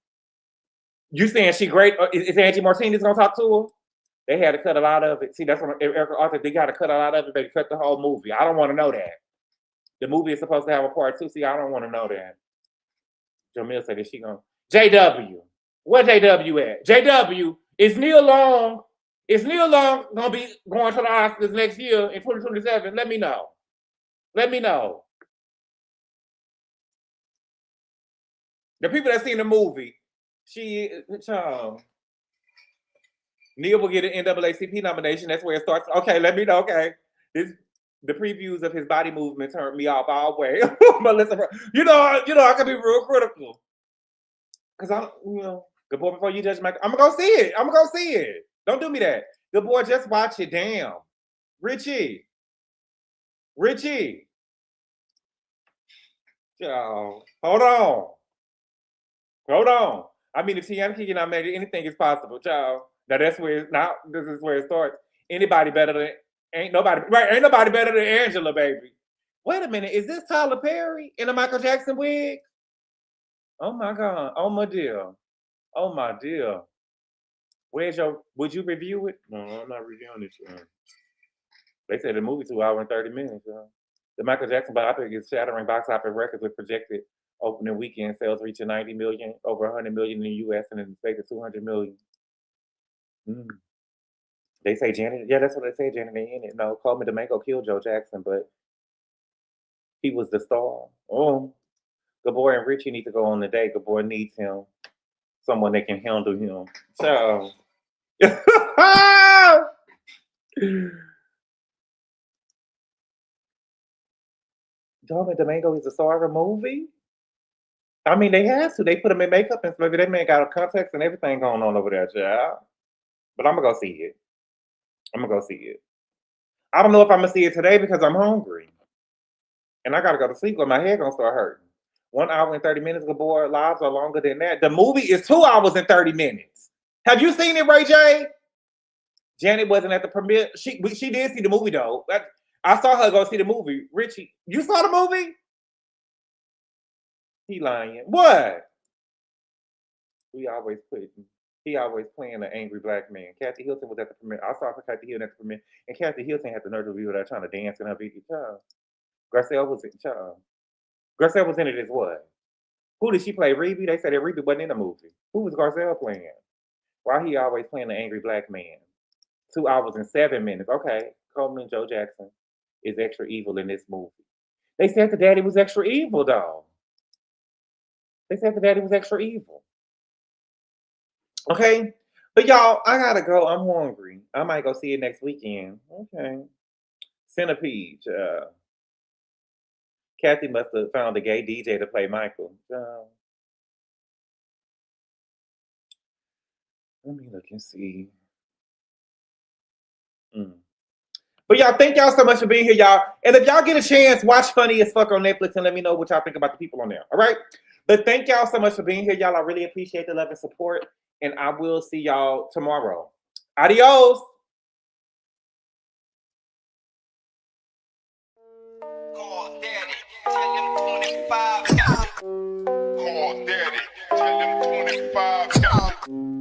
S1: You saying she great? Is Angie Martinez gonna talk to her? They had to cut a lot of it. See, that's what Erica Arthur, they got to cut a lot of it. They cut the whole movie. I don't want to know that. The movie is supposed to have a part 2. See, I don't want to know that. Jamil said that she gonna JW. Where JW at? JW, is Neil Long gonna be going to the Oscars next year in 2027? Let me know. Let me know. The people that seen the movie, Neil will get an NAACP nomination. That's where it starts. Okay, let me know. Okay, the previews of his body movement turned me off all the way. But listen, you know, I can be real critical because Gabor, before you judge my, I'm gonna go see it. I'm gonna go see it. Don't do me that. Gabor, just watch it. Damn, Richie. Yo, hold on. I mean, if Tiana can get nominated, anything is possible, child. Now this is where it starts. Ain't nobody better than Angela, baby. Wait a minute, is this Tyler Perry in a Michael Jackson wig? Oh my God. Oh my dear. Would you review it? No, I'm not reviewing it. They said the movie 2 hours and 30 minutes. The Michael Jackson biopic is shattering box office records with projected opening weekend sales reaching 90 million, over 100 million in the US and in the States 200 million. They say Janet, yeah, that's what they say, Janet in it. No, Coleman Domingo killed Joe Jackson, but he was the star. Oh, Gabor and Richie need to go on the date. Gabor needs him, someone that can handle him. So, Coleman Domingo is the star of a movie? I mean, they have to. They put him in makeup and stuff. That man got a context and everything going on over there, child. But I'm going to go see it. I don't know if I'm going to see it today because I'm hungry. And I got to go to sleep or my head going to start hurting. 1 hour and 30 minutes, Gabor. Lives are longer than that. The movie is 2 hours and 30 minutes. Have you seen it, Ray J? Janet wasn't at the premiere. She did see the movie, though. I saw her go see the movie. Richie, you saw the movie? He lying. What? He always playing an angry black man. Kathy Hilton was at the premiere. I saw Kathy Hilton at the premiere, and Kathy Hilton had the nerve to be there trying to dance in her video. Garcelle was in it as what? Who did she play? Reby? They said that Reby wasn't in the movie. Who was Garcelle playing? Why he always playing an angry black man? 2 hours and 7 minutes. Okay, Coleman Joe Jackson is extra evil in this movie. They said the daddy was extra evil, though. Okay, but y'all, I gotta go. I'm hungry. I might go see it next weekend. Okay. Centipede. Kathy must have found a gay DJ to play Michael. Let me look and see. But y'all, thank y'all so much for being here, y'all. And if y'all get a chance, watch Funny as Fuck on Netflix and let me know what y'all think about the people on there. All right? But thank y'all so much for being here, y'all. I really appreciate the love and support. And I will see y'all tomorrow. Adios. Call Daddy. Tell him 25. Call Daddy.
S8: at it. Tell them 25 got it.